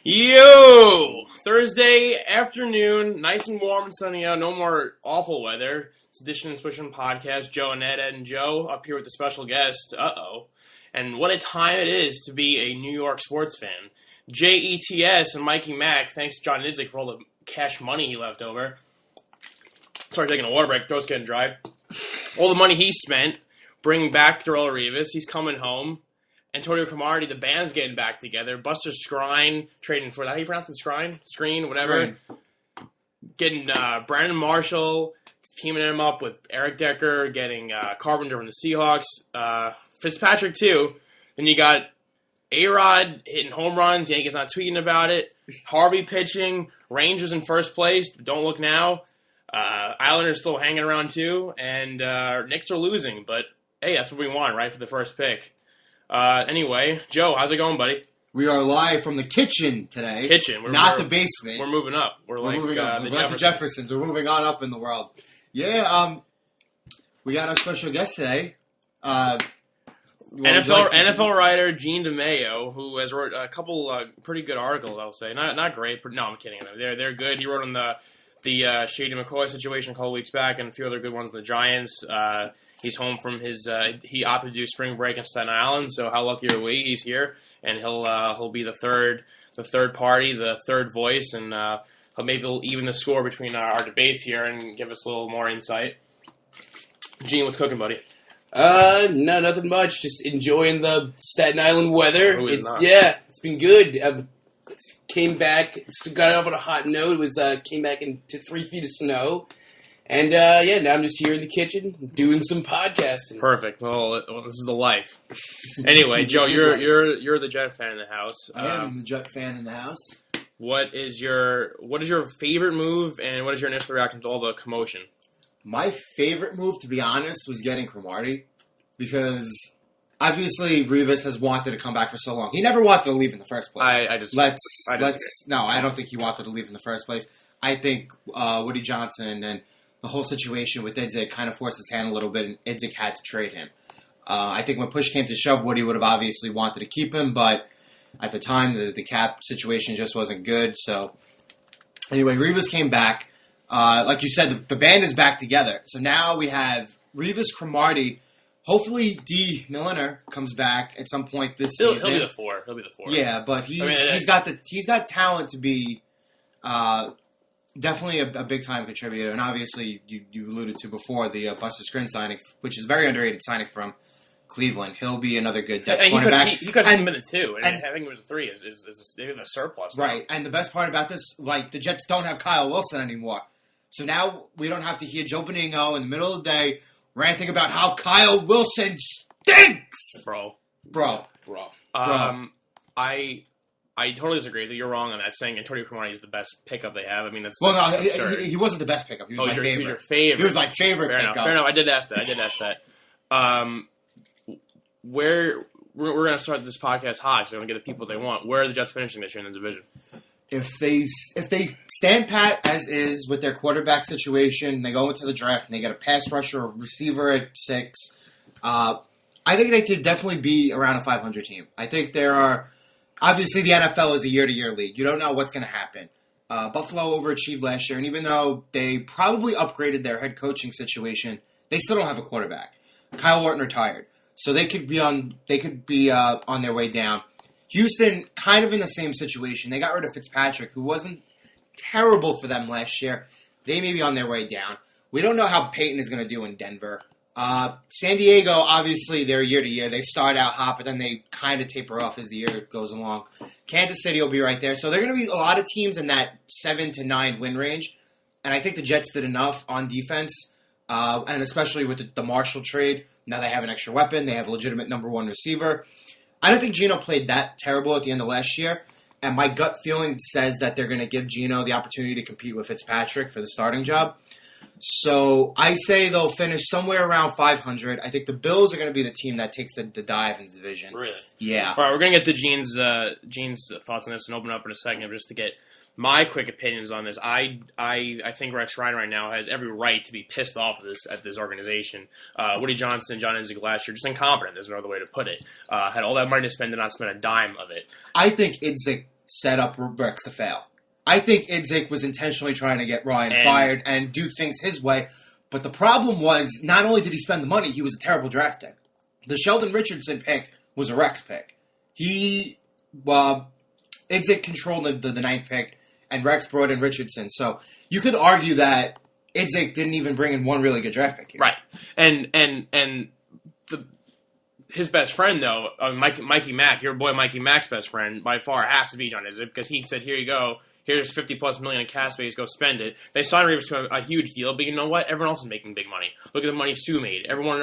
Yo! Thursday afternoon, nice and warm and sunny out, no more awful weather. It's edition of Swishing podcast. Joe and Ed and Joe up here with a special guest. And what a time it is to be a New York sports fan. JETS and Mikey Mack, thanks to John Nidzik for all the cash money he left over. Sorry, taking a water break, throat's getting dry. All the money he spent, bringing back Darrelle Revis, he's coming home. Antonio Cromartie, the band's getting back together. Buster Skrine, trading for that. How do you pronounce it? Screen, whatever. Screen. Getting Brandon Marshall, teaming him up with Eric Decker, getting Carpenter from the Seahawks. Fitzpatrick, too. Then you got A-Rod hitting home runs. Yankees not tweeting about it. Harvey pitching. Rangers in first place. Don't look now. Islanders still hanging around, too. And Knicks are losing. But, hey, that's what we want, right, for the first pick. Anyway, Joe, how's it going, buddy? We are live from the kitchen today. Kitchen. Not the basement. We're moving up. We're moving up. The We're like the Jeffersons. We're moving on up in the world. Yeah, we got our special guest today. NFL writer Gene DeMaio, who has wrote a couple pretty good articles, I'll say. Not great, but no, I'm kidding. They're good. He wrote on the Shady McCoy situation a couple weeks back and a few other good ones on the Giants. He's home from his. He opted to do spring break in Staten Island, so how lucky are we? He's here, and he'll be the third party, the third voice, and maybe he'll even the score between our debates here and give us a little more insight. Gene, what's cooking, buddy? No, nothing much. Just enjoying the Staten Island weather. It's been good. Came back, got off on a hot note. Came back into 3 feet of snow. And, now I'm just here in the kitchen doing some podcasting. Perfect. Well, this is the life. Anyway, Joe, you're the Jet fan in the house. I am the Jet fan in the house. What is your favorite move, and what is your initial reaction to all the commotion? My favorite move, to be honest, was getting Cromartie. Because, obviously, Revis has wanted to come back for so long. He never wanted to leave in the first place. I don't think he wanted to leave in the first place. I think Woody Johnson and the whole situation with Idzik kind of forced his hand a little bit, and Idzik had to trade him. I think when push came to shove, Woody would have obviously wanted to keep him, but at the time, the cap situation just wasn't good. So, anyway, Revis came back. Like you said, the band is back together. So now we have Revis, Cromartie. Hopefully, D. Milliner comes back at some point this season. He'll be the four. Yeah, but he's got talent to be definitely a big time contributor. And obviously, you alluded to before the Buster Skrine signing, which is a very underrated signing from Cleveland. He'll be another good depth cornerback. He could have been a 2, and I think it was a 3. Is maybe the surplus now. Right, and the best part about this, like the Jets don't have Kyle Wilson anymore, so now we don't have to hear Joe Beningo in the middle of the day ranting about how Kyle Wilson stinks, bro. I totally disagree that you're wrong on that. Saying Antonio Cromartie is the best pickup they have. I mean, that's he wasn't the best pickup. He was my favorite. He was your favorite. He was my favorite pickup. Fair enough. I did ask that. Where we're going to start this podcast hot, so we're going to get the people they want. Where are the Jets finishing this year in the division? If they stand pat as is with their quarterback situation, they go into the draft and they get a pass rusher or receiver at 6, I think they could definitely be around a 500 team. I think there are obviously the NFL is a year-to-year league. You don't know what's going to happen. Buffalo overachieved last year, and even though they probably upgraded their head coaching situation, they still don't have a quarterback. Kyle Orton retired, so they could be on their way down. Houston, kind of in the same situation. They got rid of Fitzpatrick, who wasn't terrible for them last year. They may be on their way down. We don't know how Peyton is going to do in Denver. San Diego, obviously, they're year to year. They start out hot, but then they kind of taper off as the year goes along. Kansas City will be right there. So they're going to be a lot of teams in that 7 to 9 win range. And I think the Jets did enough on defense, and especially with the Marshall trade. Now they have an extra weapon. They have a legitimate number 1 receiver. I don't think Geno played that terrible at the end of last year, and my gut feeling says that they're going to give Geno the opportunity to compete with Fitzpatrick for the starting job. So I say they'll finish somewhere around 500. I think the Bills are going to be the team that takes the dive in the division. Really? Yeah. All right, we're going to get to Gene's thoughts on this and open up in a second, just to get my quick opinions on this. I think Rex Ryan right now has every right to be pissed off at this organization. Woody Johnson, John Idzik last year, just incompetent. There's no other way to put it. Had all that money to spend and not spend a dime of it. I think Idzik set up Rex to fail. I think Idzik was intentionally trying to get Ryan fired and do things his way. But the problem was, not only did he spend the money, he was a terrible draft pick. The Sheldon Richardson pick was a Rex pick. Idzik controlled the ninth pick, and Rex brought in Richardson. So you could argue that Idzik didn't even bring in one really good draft pick here. Right. And his best friend, though, Mikey Mack, your boy Mikey Mack's best friend, by far has to be John Idzik, because he said, here you go. Here's $50+ million in cap space. Go spend it. They signed Revis to a huge deal, but you know what? Everyone else is making big money. Look at the money Sue made. Everyone,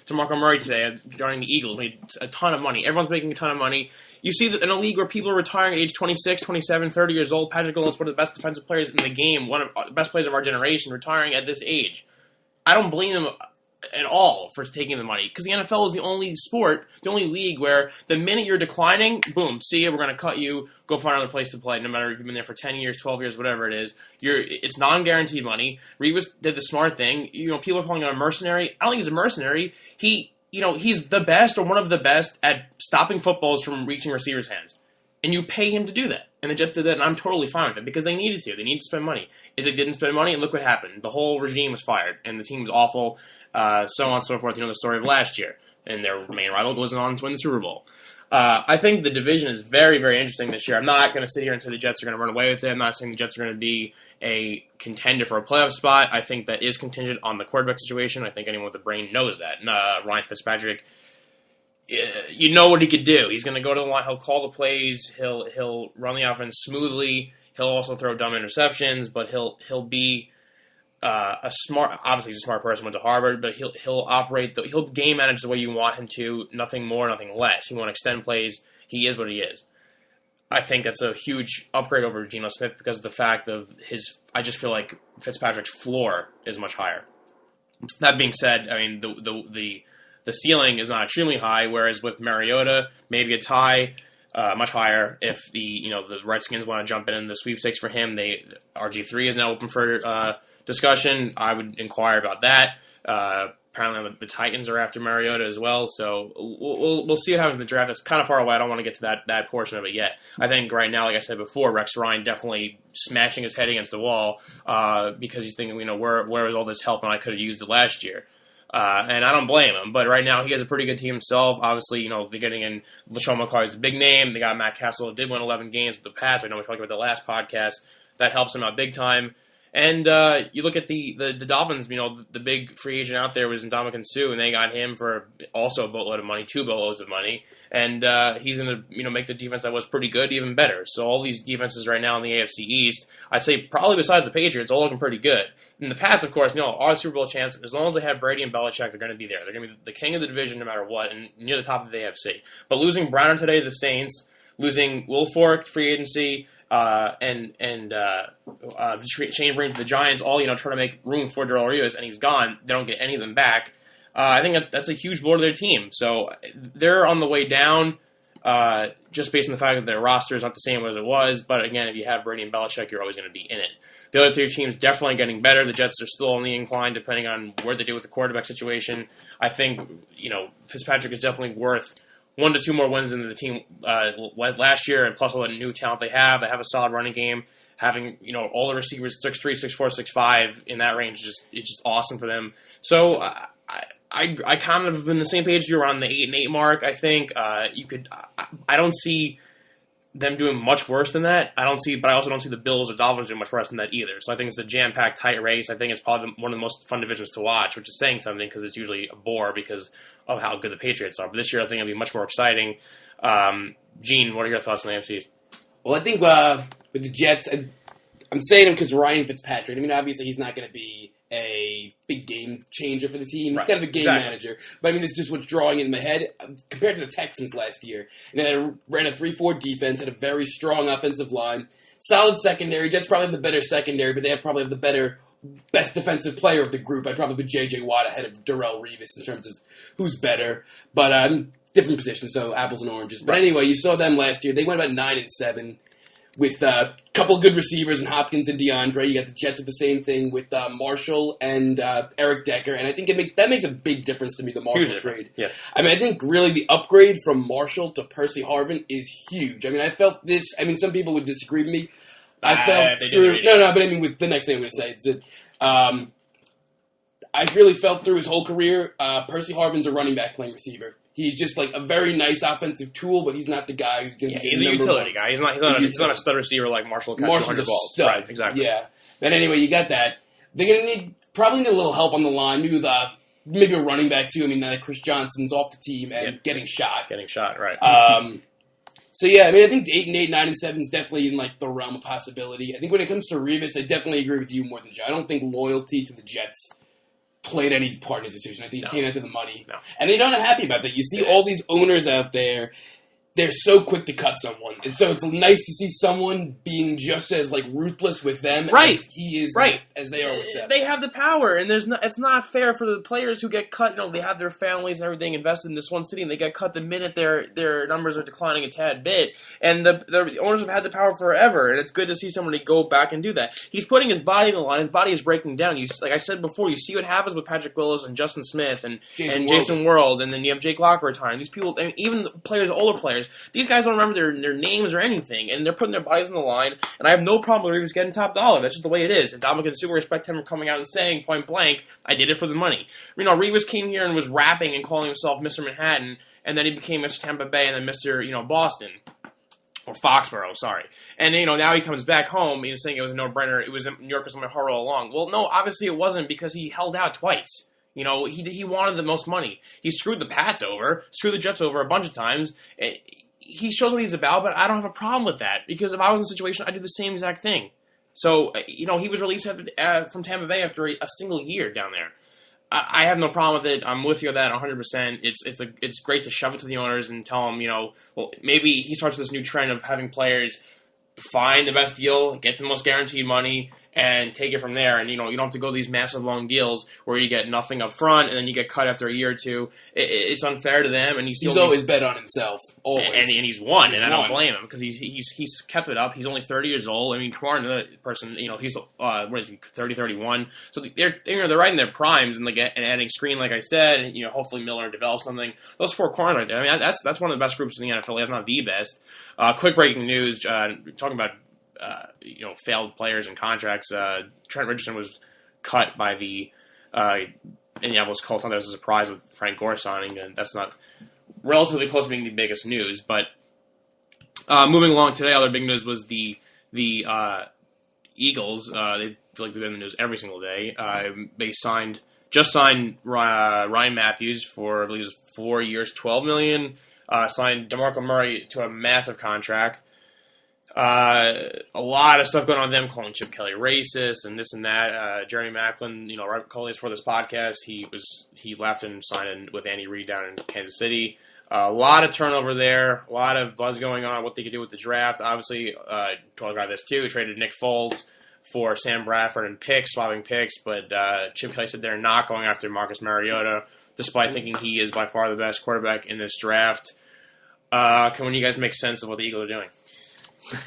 DeMarco Murray today, joining the Eagles, made a ton of money. Everyone's making a ton of money. You see that in a league where people are retiring at age 26, 27, 30 years old. Patrick Willis, one of the best defensive players in the game, one of the best players of our generation, retiring at this age. I don't blame him at all for taking the money, because the NFL is the only sport, the only league where the minute you're declining, boom, see you, we're going to cut you, go find another place to play, no matter if you've been there for 10 years, 12 years, whatever it is. It's non-guaranteed money. Revis did the smart thing. People are calling him a mercenary. I don't think he's a mercenary. He's the best or one of the best at stopping footballs from reaching receivers' hands. And you pay him to do that. And the Jets did that, and I'm totally fine with it, because they needed to. They needed to spend money. Idzik didn't spend money, and look what happened. The whole regime was fired, and the team was awful, so on and so forth. The story of last year. And their main rival goes on to win the Super Bowl. I think the division is very, very interesting this year. I'm not going to sit here and say the Jets are going to run away with it. I'm not saying the Jets are going to be a contender for a playoff spot. I think that is contingent on the quarterback situation. I think anyone with a brain knows that. Ryan Fitzpatrick, you know what he could do. He's going to go to the line. He'll call the plays. He'll run the offense smoothly. He'll also throw dumb interceptions, but he'll be obviously he's a smart person, went to Harvard, but he'll game manage the way you want him to. Nothing more, nothing less. He won't extend plays. He is what he is. I think that's a huge upgrade over Geno Smith because of the fact of I just feel like Fitzpatrick's floor is much higher. That being said, I mean the ceiling is not extremely high, whereas with Mariota, maybe it's high, much higher. If the Redskins want to jump in the sweepstakes for him, RG3 is now open for discussion. I would inquire about that. Apparently the Titans are after Mariota as well, so we'll see what happens in the draft. It's kind of far away. I don't want to get to that portion of it yet. I think right now, like I said before, Rex Ryan definitely smashing his head against the wall because he's thinking, where was all this help and I could have used it last year. And I don't blame him, but right now he has a pretty good team himself. Obviously, they're getting in LaShawn McCoy is a big name. They got Matt Castle, who did win 11 games with the Pats. I know we talked about the last podcast. That helps him out big time. And you look at the Dolphins, the big free agent out there was Ndamukong Suh, and they got him for also a boatload of money, 2 boatloads of money. And he's going to make the defense that was pretty good even better. So all these defenses right now in the AFC East, I'd say probably besides the Patriots, all looking pretty good. And the Pats, of course, are the Super Bowl chance. As long as they have Brady and Belichick, they're going to be there. They're going to be the king of the division no matter what, and near the top of the AFC. But losing Browner today to the Saints, losing Will Fork, free agency, and Shane Vereen to the Giants, all trying to make room for Darrelle Revis, and he's gone. They don't get any of them back. I think that's a huge blow to their team. So they're on the way down, just based on the fact that their roster is not the same as it was. But again, if you have Brady and Belichick, you're always going to be in it. The other 3 teams definitely getting better. The Jets are still on the incline, depending on where they do with the quarterback situation. I think Fitzpatrick is definitely worth 1 to 2 more wins than the team last year, and plus all the new talent they have. They have a solid running game. Having all the receivers 6'3", 6'4", 6'5" in that range it's just awesome for them. So I kind of in the same page you're on the 8-8 mark. I think I don't see them doing much worse than that. But I also don't see the Bills or Dolphins doing much worse than that either. So I think it's a jam-packed, tight race. I think it's probably one of the most fun divisions to watch, which is saying something because it's usually a bore because of how good the Patriots are. But this year I think it'll be much more exciting. Gene, what are your thoughts on the AFC? Well, I think with the Jets, I'm saying him because Ryan Fitzpatrick. I mean, obviously he's not going to be a big game changer for the team. He's kind of a game manager. But I mean, it's just what's drawing in my head compared to the Texans last year. They ran a 3-4 defense, had a very strong offensive line, solid secondary. Jets probably have the better secondary, but they probably have the best defensive player of the group. I'd probably put J.J. Watt ahead of Darrelle Revis in terms of who's better. But different positions, so apples and oranges. But anyway, you saw them last year. They went about 9-7. with a couple of good receivers and Hopkins and DeAndre. You got the Jets with the same thing with Marshall and Eric Decker, and I think that makes a big difference to me, the Marshall trade. Yeah. I mean, I think really the upgrade from Marshall to Percy Harvin is huge. I mean, I felt this. I mean, some people would disagree with me. I felt through. No, but I mean, with the next thing I'm going to say is that I really felt through his whole career. Percy Harvin's a running back playing receiver. He's just like a very nice offensive tool, but he's not the guy who's going to be. He's a utility guy. He's not a stud receiver like Marshall. Marshall's a stud. Right, exactly. Yeah. But anyway, you got that. They're going to probably need a little help on the line. Maybe a running back too. I mean, now that Chris Johnson's off the team and getting shot. Right. So yeah, I mean, I think 8-8, 9-7 is definitely in like the realm of possibility. I think when it comes to Revis, I definitely agree with you more than Joe. I don't think loyalty to the Jets played any part in his decision. I think it came out to the money. No. And they're not happy about that. You see all these owners out there, they're so quick to cut someone. And so it's nice to see someone being just as like ruthless with them as he is as they are with them. They have the power, and it's not fair for the players who get cut. You know, they have their families and everything invested in this one city, and they get cut the minute their numbers are declining a tad bit. And the owners have had the power forever, and it's good to see somebody go back and do that. He's putting his body on the line. His body is breaking down. Like I said before, you see what happens with Patrick Willis and Justin Smith and Jason World, and then you have Jake Locker retiring. These people, I mean, even the players, older players, these guys don't remember their names or anything, and they're putting their bodies on the line, and I have no problem with Revis getting top dollar. That's just the way it is. And Dominican super respect him for coming out and saying, point blank, I did it for the money. You know, Revis came here and was rapping and calling himself Mr. Manhattan, and then he became Mr. Tampa Bay and then Mr. Boston. Or Foxborough, sorry. And, now he comes back home, he's saying it was a no-brainer, it was New York was in my heart all along. Well, no, obviously it wasn't, because he held out twice. He wanted the most money. He screwed the Pats over, screwed the Jets over a bunch of times. He shows what he's about, but I don't have a problem with that, because if I was in a situation, I'd do the same exact thing. So, he was released from Tampa Bay after a single year down there. I have no problem with it. I'm with you on that 100%. It's great to shove it to the owners and tell them, well, maybe he starts this new trend of having players find the best deal, get the most guaranteed money, and take it from there. And, you don't have to go these massive long deals where you get nothing up front and then you get cut after a year or two. It's unfair to them. And he's always bet on himself. Always. And he's won, and I don't blame him, because he's kept it up. He's only 30 years old. I mean, Cromartie, the person, he's, what is he, 30, 31? So they're right in their primes and adding screen, like I said, and, hopefully Miller develops something. Those four corners right there, I mean, that's one of the best groups in the NFL, if not the best. Quick breaking news, talking about failed players and contracts. Trent Richardson was cut by the Indianapolis Colts. That was a surprise with Frank Gore signing, and that's not relatively close to being the biggest news. But moving along today, other big news was the Eagles. They feel like they've been in the news every single day. They just signed Ryan Matthews for, I believe, it was 4 years, $12 million. Signed DeMarco Murray to a massive contract. A lot of stuff going on with them, calling Chip Kelly racist and this and that. Jeremy Maclin, right before this podcast, he left and signed with Andy Reid down in Kansas City. A lot of turnover there, a lot of buzz going on, what they could do with the draft. Obviously, told about this too, traded Nick Foles for Sam Bradford and swapping picks, but Chip Kelly said they're not going after Marcus Mariota, despite thinking he is by far the best quarterback in this draft. Can you guys make sense of what the Eagles are doing?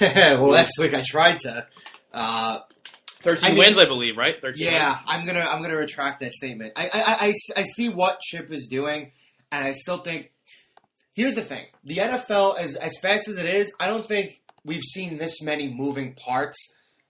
Well, last week I tried to. 13 wins, I believe, right? 13 yeah, wins. I'm gonna retract that statement. I see what Chip is doing, and I still think. Here's the thing: the NFL, as fast as it is, I don't think we've seen this many moving parts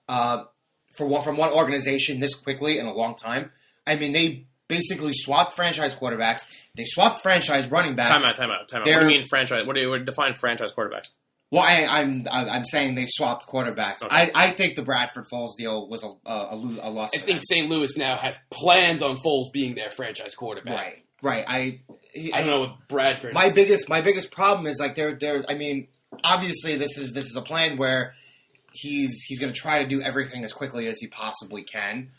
from one organization this quickly in a long time. I mean, they basically swapped franchise quarterbacks. They swapped franchise running backs. Time out. What do you mean franchise? What do you define franchise quarterbacks? Well, I'm saying they swapped quarterbacks. Okay. I think the Bradford Foles deal was a loss. I think St. Louis now has plans on Foles being their franchise quarterback. Right. I don't know what Bradford. My biggest problem is like they're. I mean, obviously this is a plan where he's going to try to do everything as quickly as he possibly can.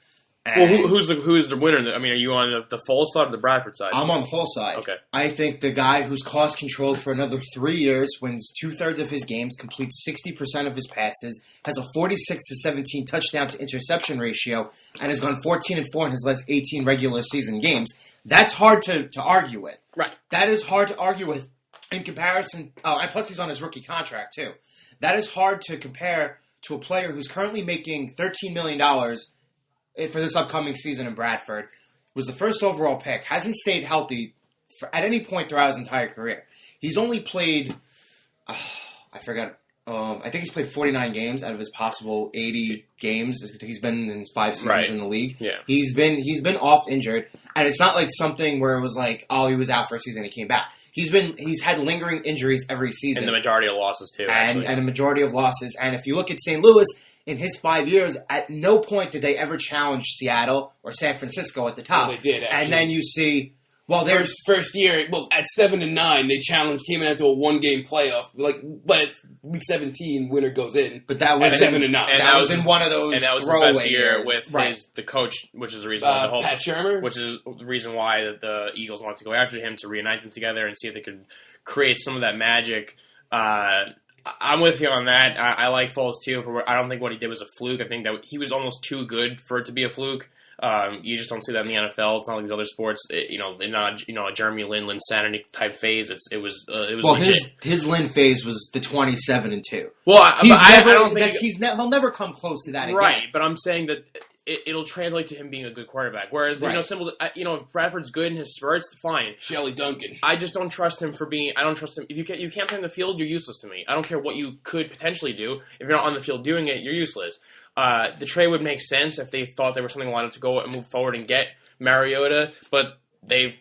And well, who's the winner? I mean, are you on the Foles side or the Bradford side? I'm on the Foles side. Okay. I think the guy who's cost controlled for another 3 years, wins 2/3 of his games, completes 60% of his passes, has a 46-17 touchdown to interception ratio, and has gone 14-4 in his last 18 regular season games. That's hard to argue with. Right. That is hard to argue with in comparison. Oh, and plus he's on his rookie contract too. that is hard to compare to a player who's currently making $13 million for this upcoming season in Bradford, was the first overall pick, hasn't stayed healthy at any point throughout his entire career. He's only played, I forgot, I think he's played 49 games out of his possible 80 games. He's been in 5 seasons in the league. Yeah. He's been off injured, and it's not like something where it was like, oh, he was out for a season and he came back. He's had lingering injuries every season. And the majority of losses, too, and a majority of losses. And if you look at St. Louis, in his 5 years, at no point did they ever challenge Seattle or San Francisco at the top. Well, they did, actually. And then you see, well, there's first year, well, at 7-9, they came into a 1-game playoff. But week 17, winner goes in. But that was at 7-9. That was in one of those. And that was throwaway his best year years. with the coach, which is the reason why Pat Shermer, which is the reason why the Eagles wanted to go after him, to reunite them together and see if they could create some of that magic. I'm with you on that. I like Foles too. I don't think what he did was a fluke. I think that he was almost too good for it to be a fluke. You just don't see that in the NFL. It's not like these other sports. They're not a Jeremy Lin Sanity type phase. It was well, legit. his Lin phase was the 27-2. Well, I don't think he'll never come close to that again. Right, but I'm saying that it'll translate to him being a good quarterback. Whereas, if Bradford's good in his spurts, fine. Shelley Duncan. I just don't trust him for being. I don't trust him. If you can't play in the field, you're useless to me. I don't care what you could potentially do. If you're not on the field doing it, you're useless. The trade would make sense if they thought there was something lined up to go and move forward and get Mariota, but they've,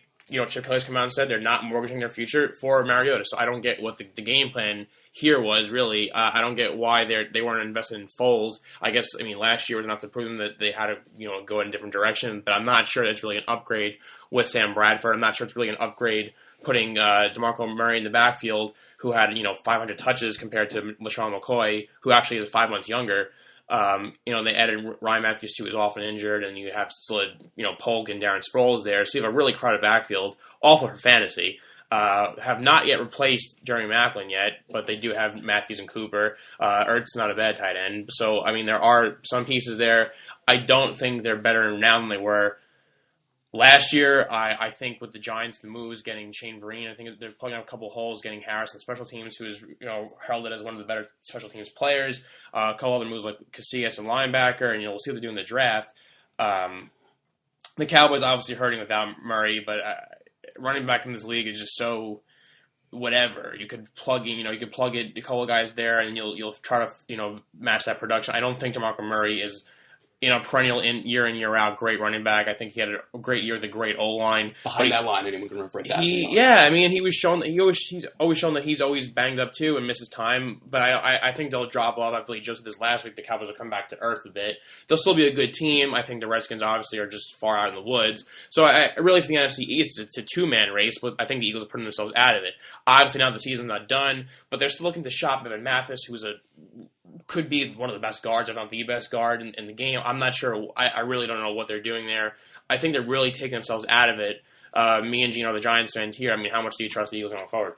Chip Kelly's come out and said they're not mortgaging their future for Mariota. So I don't get what the game plan here was, really. I don't get why they weren't invested in Foles. Last year was enough to prove them that they had to, go in a different direction, but I'm not sure that's really an upgrade with Sam Bradford. I'm not sure it's really an upgrade putting DeMarco Murray in the backfield, who had, 500 touches compared to LaShawn McCoy, who actually is 5 months younger. They added Ryan Matthews too, who's often injured, and you have still, Polk and Darren Sproles there. So you have a really crowded backfield, awful for fantasy. Have not yet replaced Jeremy Maclin yet, but they do have Matthews and Cooper. Ertz not a bad tight end. So, there are some pieces there. I don't think they're better now than they were last year. I think with the Giants, the moves, getting Shane Vereen, I think they're plugging up a couple holes, getting Harris on special teams, who is heralded as one of the better special teams players. A couple other moves like Casillas and linebacker, and we'll see what they do in the draft. The Cowboys obviously hurting without Murray, but running back in this league is just so whatever. You could plug in, you could plug it a couple of guys there, and you'll try to match that production. I don't think DeMarco Murray is perennial year in, year out, great running back. I think he had a great year with a great O-line. Behind that line, anyone can run for 1,000 yards. Yeah, he was shown that he's always shown that he's always banged up too and misses time. But I think they'll drop off. I believe just this last week, the Cowboys will come back to earth a bit. They'll still be a good team. I think the Redskins obviously are just far out in the woods. So I really think the NFC East, it's a two-man race, but I think the Eagles are putting themselves out of it. Obviously now the season's not done, but they're still looking to shop Evan Mathis, who's could be one of the best guards, if not the best guard in the game. I'm not sure. I really don't know what they're doing there. I think they're really taking themselves out of it. Me and Gene are the Giants fans here. How much do you trust the Eagles going forward?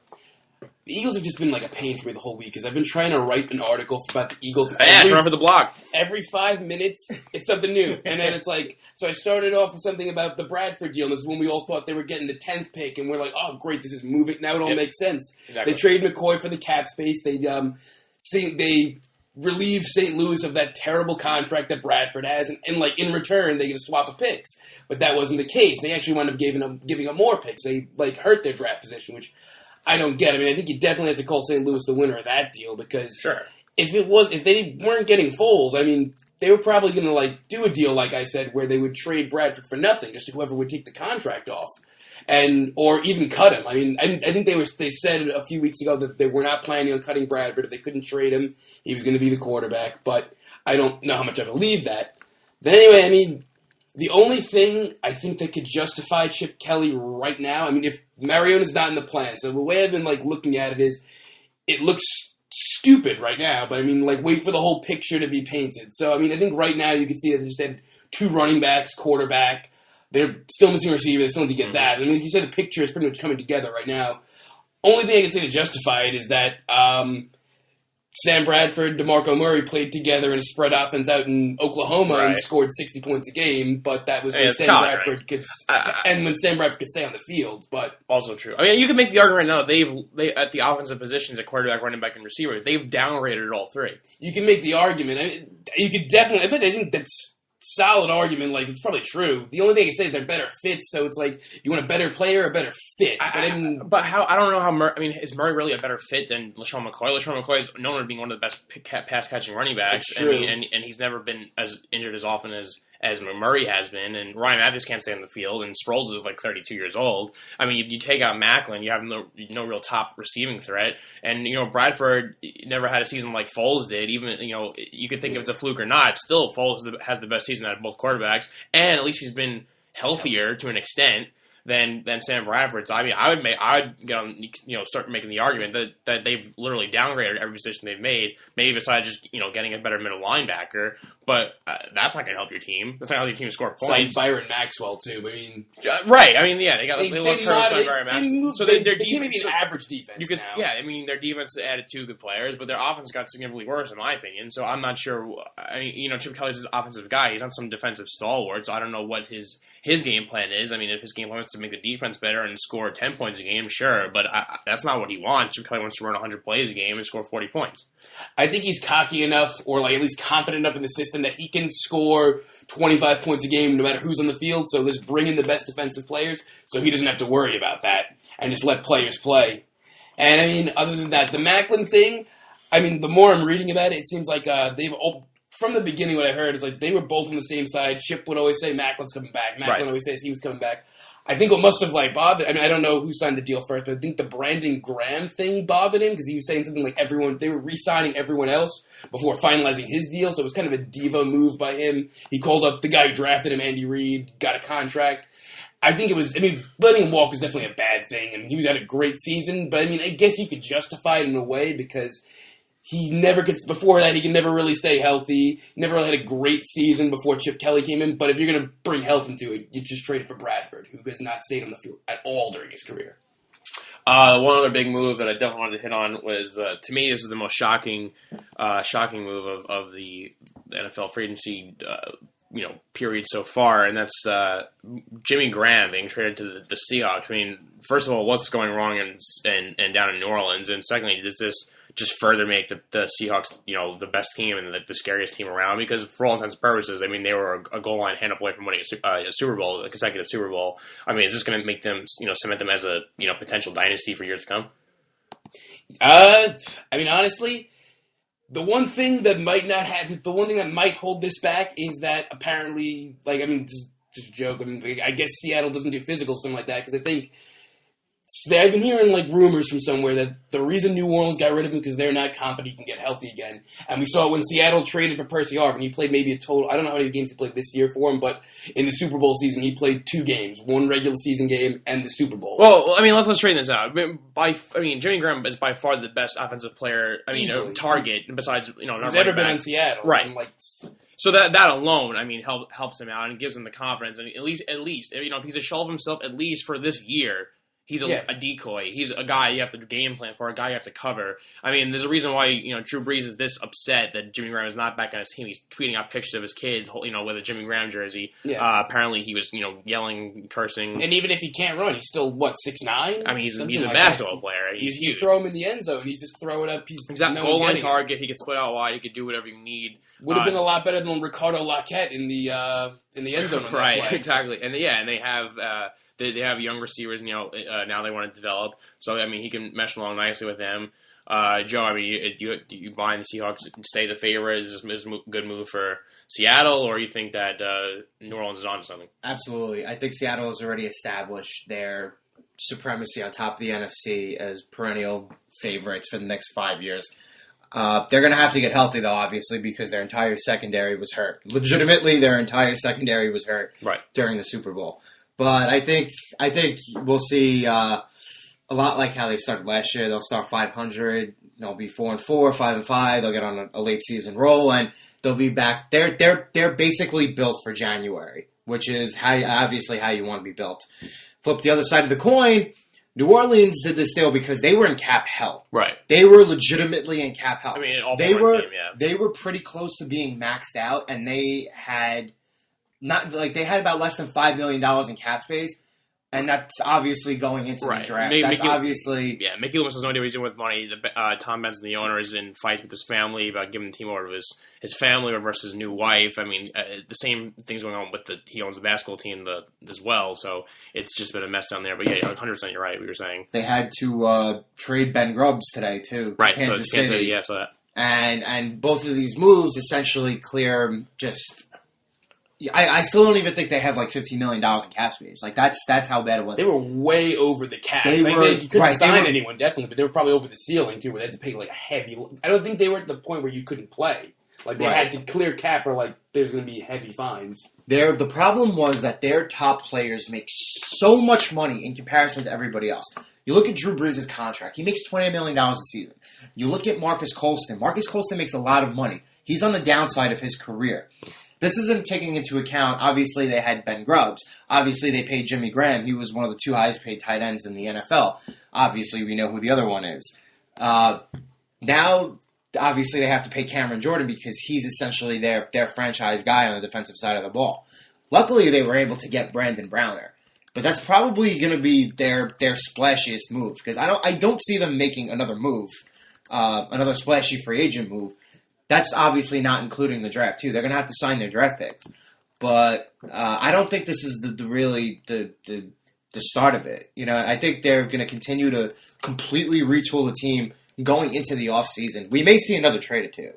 The Eagles have just been like a pain for me the whole week because I've been trying to write an article about the Eagles. Run for the blog. Every 5 minutes, it's something new. And then it's like, so I started off with something about the Bradford deal. And this is when we all thought they were getting the 10th pick. And we're like, oh, great, this is moving. Now it all makes sense. Exactly. They traded McCoy for the cap space. They relieve St. Louis of that terrible contract that Bradford has, and in return they get to swap the picks. But that wasn't the case. They actually wound up giving up more picks. They hurt their draft position, which I don't get. I think you definitely have to call St. Louis the winner of that deal because if they weren't getting Foles, they were probably going to do a deal like I said where they would trade Bradford for nothing, just whoever would take the contract off. Or even cut him. I think they said a few weeks ago that they were not planning on cutting Bradford. If they couldn't trade him, he was going to be the quarterback. But I don't know how much I believe that. But anyway, the only thing I think that could justify Chip Kelly right now, if Mariota's not in the plan, so the way I've been looking at it is, it looks stupid right now, but wait for the whole picture to be painted. So I think right now you can see that they just had 2 running backs, quarterback. They're still missing a receiver. They still need to get that. Like you said, the picture is pretty much coming together right now. Only thing I can say to justify it is that Sam Bradford, DeMarco Murray played together in a spread offense out in Oklahoma and scored 60 points a game, but that was when Sam Bradford could when Sam Bradford could stay on the field. But also true. I mean, you can make the argument now that they at the offensive positions at quarterback, running back, and receiver, they've downgraded all three. You can make the argument. I mean, you could definitely. I think that's solid argument. Like, it's probably true. The only thing I can say is they're better fits. So it's like, you want a better player or a better fit? But how? I don't know how. Is Murray really a better fit than LaShawn McCoy? LaShawn McCoy is known for being one of the best pass catching running backs. That's true. And he's never been as injured as often as Murray has been. And Ryan Matthews can't stay on the field. And Sproles is like 32 years old. I mean, you take out Macklin, you have no real top receiving threat. And Bradford never had a season like Foles did. Even you could think if it's a fluke or not. Still, Foles has the best season out of both quarterbacks, and at least he's been healthier to an extent than Sam Bradford. So I mean, I would get on, start making the argument that they've literally downgraded every position they've made. Maybe besides just getting a better middle linebacker, but that's not going to help your team. That's not how your team score points. It's like Byron Maxwell too. I mean, right? I mean, yeah, they lost Byron Maxwell. So their defense maybe an average defense. Yeah, I mean, their defense added 2 good players, but their offense got significantly worse in my opinion. So I'm not sure. I mean, Chip Kelly's an offensive guy. He's not some defensive stalwart. So I don't know what his game plan is. I mean, if his game plan is to make the defense better and score 10 points a game, sure, but that's not what he wants. Chip Kelly wants to run 100 plays a game and score 40 points. I think he's cocky enough, or like at least confident enough in the system that he can score 25 points a game no matter who's on the field. So let's bring in the best defensive players so he doesn't have to worry about that and just let players play. And I mean, other than that, the Macklin thing, I mean, the more I'm reading about it, it seems like they've from the beginning, what I heard is like they were both on the same side. Chip would always say Macklin's coming back. Macklin always says he was coming back. I think what must have bothered. I mean, I don't know who signed the deal first, but I think the Brandon Graham thing bothered him because he was saying something like they were re-signing everyone else before finalizing his deal. So it was kind of a diva move by him. He called up the guy who drafted him, Andy Reid, got a contract. I think it was. I mean, letting him walk was definitely a bad thing. I mean, he had a great season, but I mean, I guess you could justify it in a way because he never gets, before that, he can never really stay healthy. Never really had a great season before Chip Kelly came in. But if you're going to bring health into it, you just traded for Bradford, who has not stayed on the field at all during his career. One other big move that I definitely wanted to hit on was, to me, this is the most shocking move of the NFL free agency, period so far, and that's Jimmy Graham being traded to the Seahawks. I mean, first of all, what's going wrong and down in New Orleans, and secondly, does this just further make the Seahawks, the best team and the scariest team around? Because for all intents and purposes, I mean, they were a goal line hand up away from winning a Super Bowl, a consecutive Super Bowl. I mean, is this going to make them, cement them as a, potential dynasty for years to come? I mean, honestly, the one thing that might hold this back is that apparently, just a joke. I mean, I guess Seattle doesn't do physical, something like that, because I think I've been hearing rumors from somewhere that the reason New Orleans got rid of him is because they're not confident he can get healthy again. And we saw when Seattle traded for Percy Harvin, he played maybe a total, I don't know how many games he played this year for him, but in the Super Bowl season, he played 2 games, one regular season game and the Super Bowl. Well, I mean, let's straighten this out. Jimmy Graham is by far the best offensive player, target, besides, who's ever been in Seattle. Right. So that alone, I mean, helps him out and gives him the confidence. And at least, if he's a shell of himself, at least for this year, he's a decoy. He's a guy you have to game plan for, a guy you have to cover. I mean, there's a reason why, Drew Brees is this upset that Jimmy Graham is not back on his team. He's tweeting out pictures of his kids, with a Jimmy Graham jersey. Yeah. Apparently he was, yelling, cursing. And even if he can't run, he's still, 6'9"? I mean, he's a basketball player. He's huge. You throw him in the end zone, he's just throw it up. He's exactly. Goal line target. He can split out wide. He could do whatever you need. Would have been a lot better than Ricardo Laquette in the end zone. Right, exactly. And they have... They have young receivers, now they want to develop. So, I mean, he can mesh along nicely with them. Joe, I mean, do you buy the Seahawks stay the favorite? Is this a good move for Seattle, or you think that New Orleans is on to something? Absolutely. I think Seattle has already established their supremacy on top of the NFC as perennial favorites for the next 5 years. They're going to have to get healthy, though, obviously, because their entire secondary was hurt. Legitimately, their entire secondary was hurt during the Super Bowl. But I think we'll see a lot like how they started last year. They'll start 500. They'll be 4-4, 5-5. They'll get on a late season roll, and they'll be back. They're basically built for January, which is how you want to be built. Flip the other side of the coin. New Orleans did this deal because they were in cap hell. Right. They were legitimately in cap hell. I mean, all they were team, yeah. They were pretty close to being maxed out, and they had about less than $5 million in cap space, and that's obviously going into the draft. Mickey Loomis has no idea what he's doing with money. Tom Benson, the owner, is in fights with his family about giving the team over to his family versus his new wife. I mean, the same things going on with he owns the basketball team as well, so it's just been a mess down there. But yeah, 100% you're right, what you're saying. They had to trade Ben Grubbs today, too, to Kansas City. Yeah, so that. And both of these moves essentially clear just... I still don't even think they have like $15 million in cap space. Like that's how bad it was. They were way over the cap. They couldn't sign anyone, definitely, but they were probably over the ceiling too, where they had to pay like a heavy. I don't think they were at the point where you couldn't play. Like they had to clear cap, or like there's going to be heavy fines. The problem was that their top players make so much money in comparison to everybody else. You look at Drew Brees' contract; he makes $28 million a season. You look at Marcus Colston. Marcus Colston makes a lot of money. He's on the downside of his career. This isn't taking into account, obviously, they had Ben Grubbs. Obviously, they paid Jimmy Graham. He was one of the 2 highest paid tight ends in the NFL. Obviously, we know who the other one is. Now, obviously, they have to pay Cameron Jordan because he's essentially their franchise guy on the defensive side of the ball. Luckily, they were able to get Brandon Browner. But that's probably going to be their splashiest move because I don't see them making another move, another splashy free agent move. That's obviously not including the draft, too. They're going to have to sign their draft picks. But I don't think this is the start of it. You know, I think they're going to continue to completely retool the team going into the offseason. We may see another trade or two.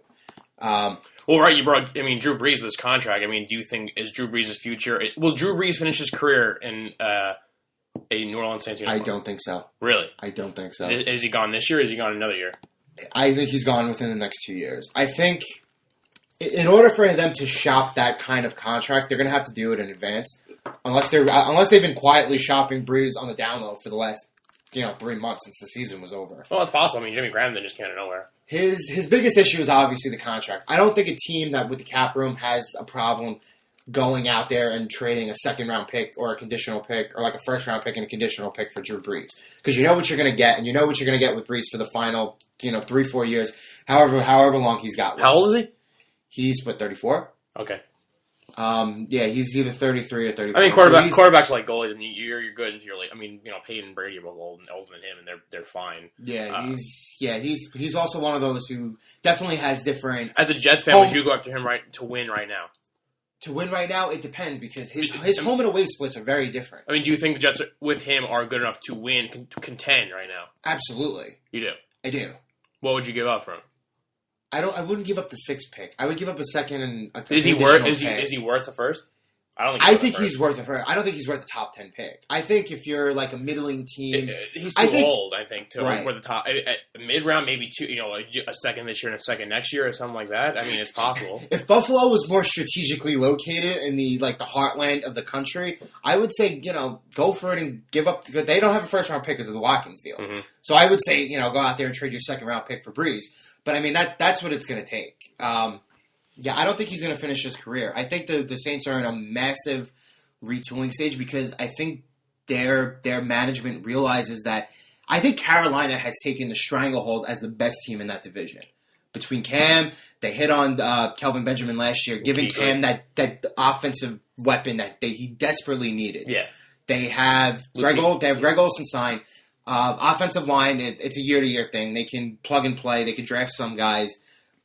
Well, right, you brought, Drew Brees, this contract. Do you think, is Drew Brees' future? Will Drew Brees finish his career in a New Orleans Saints uniform? I don't think so. Really? I don't think so. Is he gone this year or is he gone another year? I think he's gone within the next 2 years. I think in order for them to shop that kind of contract, they're going to have to do it in advance. Unless they've been quietly shopping Brees on the down low for the last 3 months since the season was over. Well, it's possible. Jimmy Graham then just came out of nowhere. His biggest issue is obviously the contract. I don't think a team that with the cap room has a problem going out there and trading a second-round pick or a conditional pick or like a first-round pick and a conditional pick for Drew Brees. Because you know what you're going to get, and you know what you're going to get with Brees for the final 3-4 years, however long he's got left. How old is he? He's, 34? Okay. Yeah, he's either 33 or 34. Quarterbacks like goalies. You're good until you're late. Peyton and Brady are both older than him, and they're fine. Yeah, he's also one of those who definitely has different. As a Jets fan, would you go after him to win right now? To win right now, it depends because his home and away splits are very different. Do you think the Jets with him are good enough to win, to contend right now? Absolutely. You do? I do. What would you give up for him? I wouldn't give up the 6th pick. I would give up a second and a Is he worth the first? I think he's worth it. I don't think he's worth the top 10 pick. I think if you're like a middling team, he's too old. I think to right. worth the top mid round, maybe two. A second this year and a second next year or something like that. It's possible. If Buffalo was more strategically located in the heartland of the country, I would say go for it and give up. They don't have a first round pick because of the Watkins deal. Mm-hmm. So I would say go out there and trade your second round pick for Brees. But that's what it's going to take. Yeah, I don't think he's going to finish his career. I think the Saints are in a massive retooling stage because I think their management realizes that I think Carolina has taken the stranglehold as the best team in that division. Between Cam, they hit on Kelvin Benjamin last year, giving Cam that offensive weapon that he desperately needed. Yeah, they have Greg Olsen signed. Offensive line, it's a year-to-year thing. They can plug and play. They can draft some guys.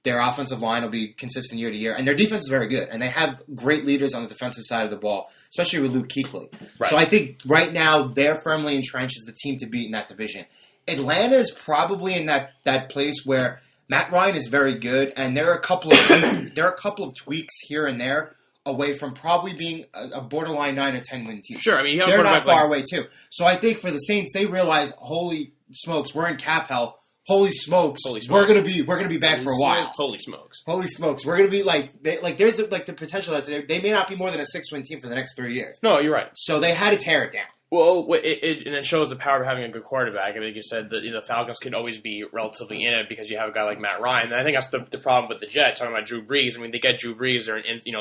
Their offensive line will be consistent year to year. And their defense is very good. And they have great leaders on the defensive side of the ball, especially with Luke Kuechly. Right. So I think right now they're firmly entrenched as the team to beat in that division. Atlanta is probably in that place where Matt Ryan is very good. And there are a couple of tweaks here and there away from probably being a borderline 9 or 10 win team. Sure. They're not far away too. So I think for the Saints, they realize, holy smokes, we're in cap hell. Holy smokes, we're gonna be bad for a while. Holy smokes, we're gonna be there's the potential that they may not be more than a 6-win team for the next 3 years. No, you're right. So they had to tear it down. Well, and it shows the power of having a good quarterback. I mean, like you said, the Falcons could always be relatively in it because you have a guy like Matt Ryan. And I think that's the problem with the Jets. Talking about Drew Brees, I mean, they get Drew Brees,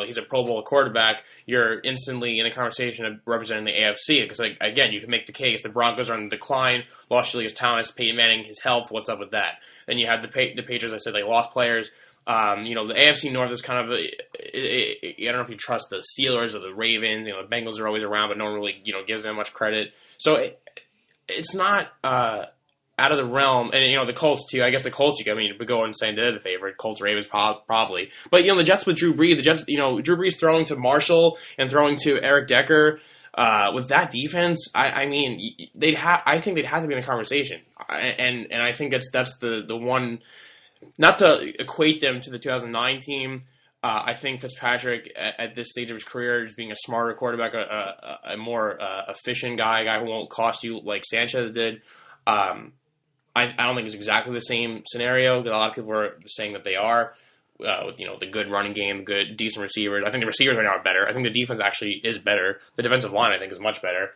he's a Pro Bowl quarterback. You're instantly in a conversation of representing the AFC because, like, again, you can make the case the Broncos are on the decline. Lost Julius Thomas, Peyton Manning, his health. What's up with that? Then you have the Patriots. I said they lost players. The AFC North is kind of I don't know if you trust the Steelers or the Ravens. The Bengals are always around, but no one really, gives them much credit. So it's not out of the realm. And, the Colts, too. I guess the Colts, we go and say they're the favorite. Colts, Ravens, probably. But, the Jets with Drew Brees, Drew Brees throwing to Marshall and throwing to Eric Decker, with that defense, I think they'd have to be in the conversation. And I think that's the one. Not to equate them to the 2009 team, I think Fitzpatrick at this stage of his career is being a smarter quarterback, a more efficient guy, a guy who won't cost you like Sanchez did. I don't think it's exactly the same scenario. A lot of people are saying that they are. With the good running game, good decent receivers. I think the receivers right now are better. I think the defense actually is better. The defensive line I think is much better.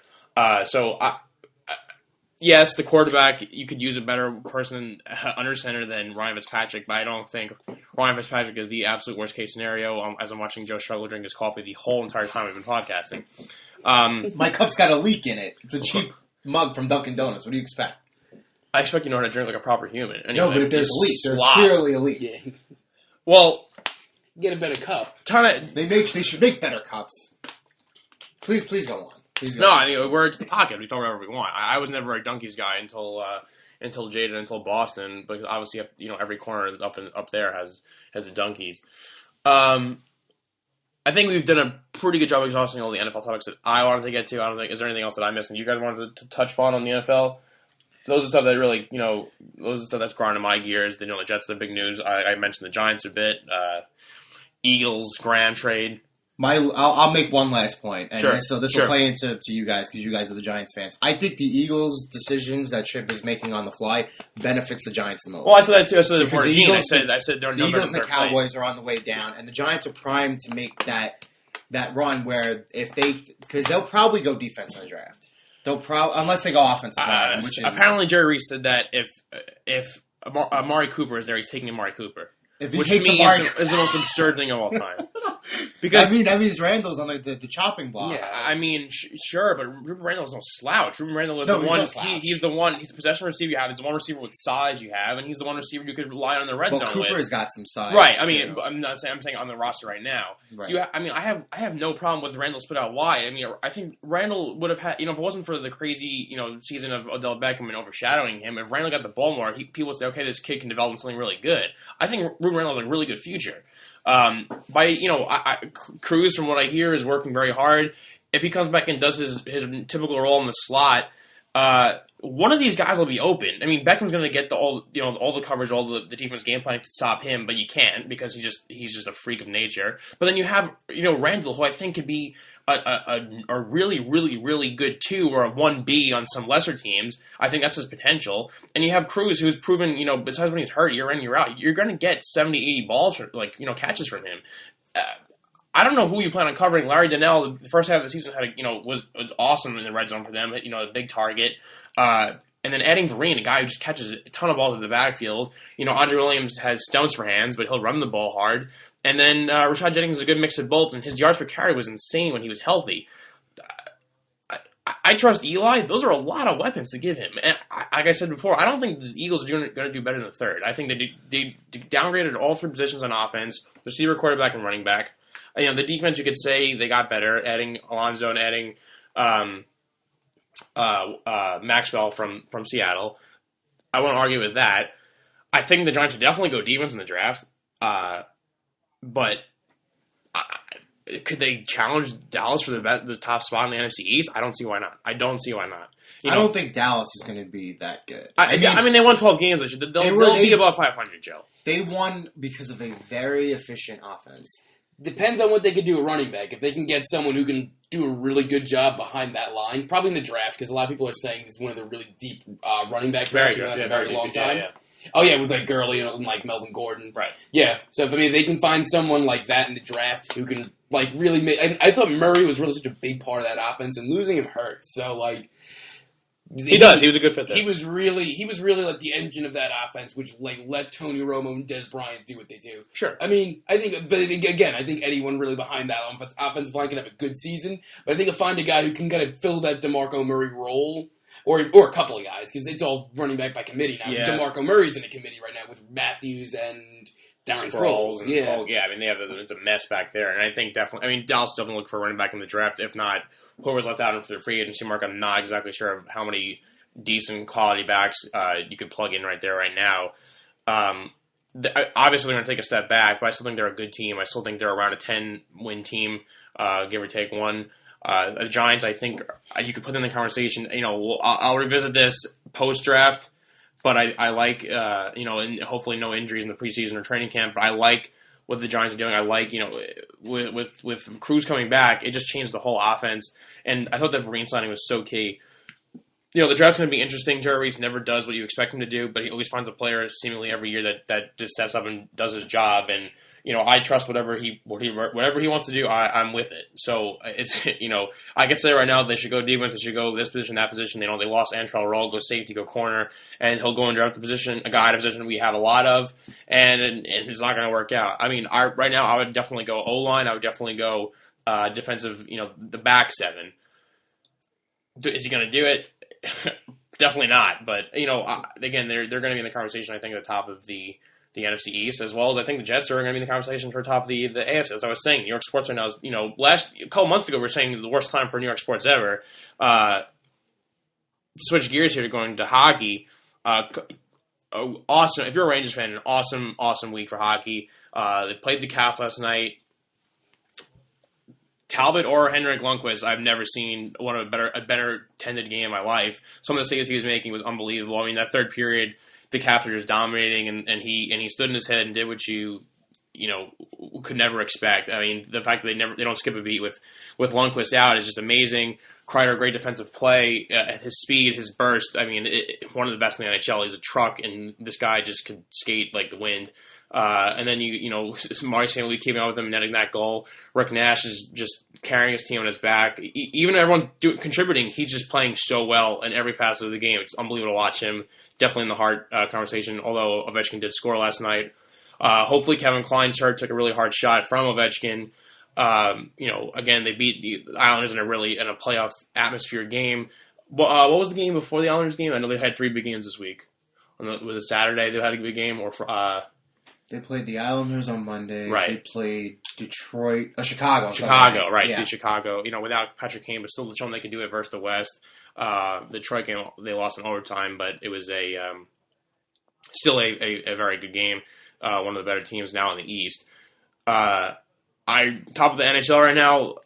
Yes, the quarterback, you could use a better person under center than Ryan Fitzpatrick, but I don't think Ryan Fitzpatrick is the absolute worst-case scenario as I'm watching Joe struggle to drink his coffee the whole entire time we've been podcasting. My cup's got a leak in it. It's a cheap mug from Dunkin' Donuts. What do you expect? I expect you know how to drink like a proper human. Anyway, no, but if there's a leak. There's clearly a leak. Yeah. Well, get a better cup. They should make better cups. Please go on. No, I mean, we're to the pocket. We can talk whatever we want. I was never a Donkeys guy until Jada, until Boston. But obviously, every corner up there has the Donkeys. I think we've done a pretty good job exhausting all the NFL topics that I wanted to get to. I don't think is there anything else that I missed and you guys wanted to touch upon the NFL? Those are stuff that really, those are stuff that's grinding my gears. The Jets are the big news. I mentioned the Giants a bit. Eagles, Graham trade. I'll make one last point, and sure. so this will play into you guys because you guys are the Giants fans. I think the Eagles' decisions that Chip is making on the fly benefits the Giants the most. Well, I said that too. I said it because before the Gene. Eagles, I said they're the Eagles and the Cowboys are on the way down, and the Giants are primed to make that run where because they'll probably go defense in the draft. Unless they go offensive line, which is apparently Jerry Reese said that if Amari Cooper is there, he's taking Amari Cooper. Which to me is the most absurd thing of all time. Because that means Randall's on the chopping block. Yeah, I mean, sure, but Ruben Randall's no slouch. Ruben Randall is the one. He's the one. He's the possession receiver you have. He's the one receiver with size you have, and he's the one receiver you could rely on the red zone with. Cooper's got some size, right? I mean, I'm saying on the roster right now. Right. I have no problem with Randall split out wide. I mean, I think Randall would have had. If it wasn't for the crazy season of Odell Beckham and overshadowing him, if Randall got the ball more, people would say, okay, this kid can develop into something really good. I think Ruben Randall has a really good future. Cruz, from what I hear, is working very hard. If he comes back and does his typical role in the slot, one of these guys will be open. I mean, Beckham's going to get all the coverage, all the defense game plan to stop him, but you can't because he's just a freak of nature. But then you have Randall, who I think could be a really, really, really good 2 or a 1B on some lesser teams. I think that's his potential. And you have Cruz, who's proven, besides when he's hurt, year in, year out, you're going to get 70, 80 balls, catches from him. I don't know who you plan on covering. Larry Donnell, the first half of the season was awesome in the red zone for them. A big target. And then adding Vereen, a guy who just catches a ton of balls in the backfield. Andre Williams has stones for hands, but he'll run the ball hard. And then Rashad Jennings is a good mix of both, and his yards per carry was insane when he was healthy. I trust Eli. Those are a lot of weapons to give him. And like I said before, I don't think the Eagles are going to do better than the third. I think they downgraded all 3 positions on offense, receiver, quarterback, and running back. The defense, you could say they got better, adding Alonzo and adding Maxwell from Seattle. I won't argue with that. I think the Giants should definitely go defense in the draft. But could they challenge Dallas for the top spot in the NFC East? I don't see why not. I don't think Dallas is going to be that good. I mean, they won 12 games. They'll be above 500, Joe. They won because of a very efficient offense. Depends on what they could do at running back. If they can get someone who can do a really good job behind that line, probably in the draft, because a lot of people are saying he's one of the really deep running back drafts we've had in a very long time. Yeah. Oh, yeah, with Gurley and Melvin Gordon. Right. Yeah, so if they can find someone like that in the draft who can like really made. I thought Murray was really such a big part of that offense, and losing him hurt. So like. He does. He was a good fit there. He was really like the engine of that offense, which like let Tony Romo and Des Bryant do what they do. Sure. I mean, I think anyone really behind that offensive line can have a good season, but I think find a guy who can kind of fill that DeMarco Murray role, or a couple of guys, because it's all running back by committee now. Yeah. DeMarco Murray's in a committee right now with Matthews and Darren Sproles. Yeah. Oh, yeah. I mean, it's a mess back there, and I think definitely. I mean, Dallas definitely look for a running back in the draft. If not, whoever's left out for the free agency market, I'm not exactly sure of how many decent quality backs you could plug in right there right now. Obviously, they're going to take a step back, but I still think they're a good team. I still think they're around a 10-win team, give or take one. The Giants, I think you could put in the conversation. I'll revisit this post-draft, but I like, and hopefully no injuries in the preseason or training camp, but I like what the Giants are doing. I like, with Cruz coming back, it just changed the whole offense. And I thought that Vereen signing was so key. The draft's going to be interesting. Jerry Reese never does what you expect him to do, but he always finds a player seemingly every year that just steps up and does his job. And I trust whatever he wants to do. I'm with it. So it's I could say right now they should go defense. They should go this position, that position. They lost Antrell Roll, go safety, go corner, and he'll go and draft a guy at a position we have a lot of, and it's not going to work out. I mean, right now I would definitely go O-line. I would definitely go defensive. The back seven. Is he going to do it? Definitely not. But again, they're going to be in the conversation. I think at the top of the NFC East, as well as I think the Jets are going to be in the conversation for top of the AFC. As I was saying, New York sports right now is, a couple months ago we were saying the worst time for New York sports ever. Switch gears here to going to hockey. Awesome. If you're a Rangers fan, an awesome week for hockey. They played the Caps last night. Talbot or Henrik Lundqvist, I've never seen a better tended game in my life. Some of the saves he was making was unbelievable. I mean, that third period, the Caps were just dominating, and he stood in his head and did what you could never expect. I mean, the fact that they don't skip a beat with Lundqvist out is just amazing. Kreider, great defensive play, his speed, his burst. I mean, one of the best in the NHL. He's a truck, and this guy just could skate like the wind. And then Marty St. Louis keeping up with him, netting that goal. Rick Nash is just carrying his team on his back. Even everyone's contributing, he's just playing so well in every facet of the game. It's unbelievable to watch him. Definitely in the Hart conversation, although Ovechkin did score last night. Hopefully Kevin Klein's hurt, took a really hard shot from Ovechkin. Again, they beat the Islanders in a playoff atmosphere game. What was the game before the Islanders game? I know they had 3 big games this week. Was it Saturday they had a big game? They played the Islanders on Monday. Right. They played Chicago. Chicago, right. Yeah. Beat Chicago. Without Patrick Kane, but still showing they could do it versus the West. The Detroit game, they lost in overtime, but it was still a very good game. One of the better teams now in the East. Top of the NHL right now.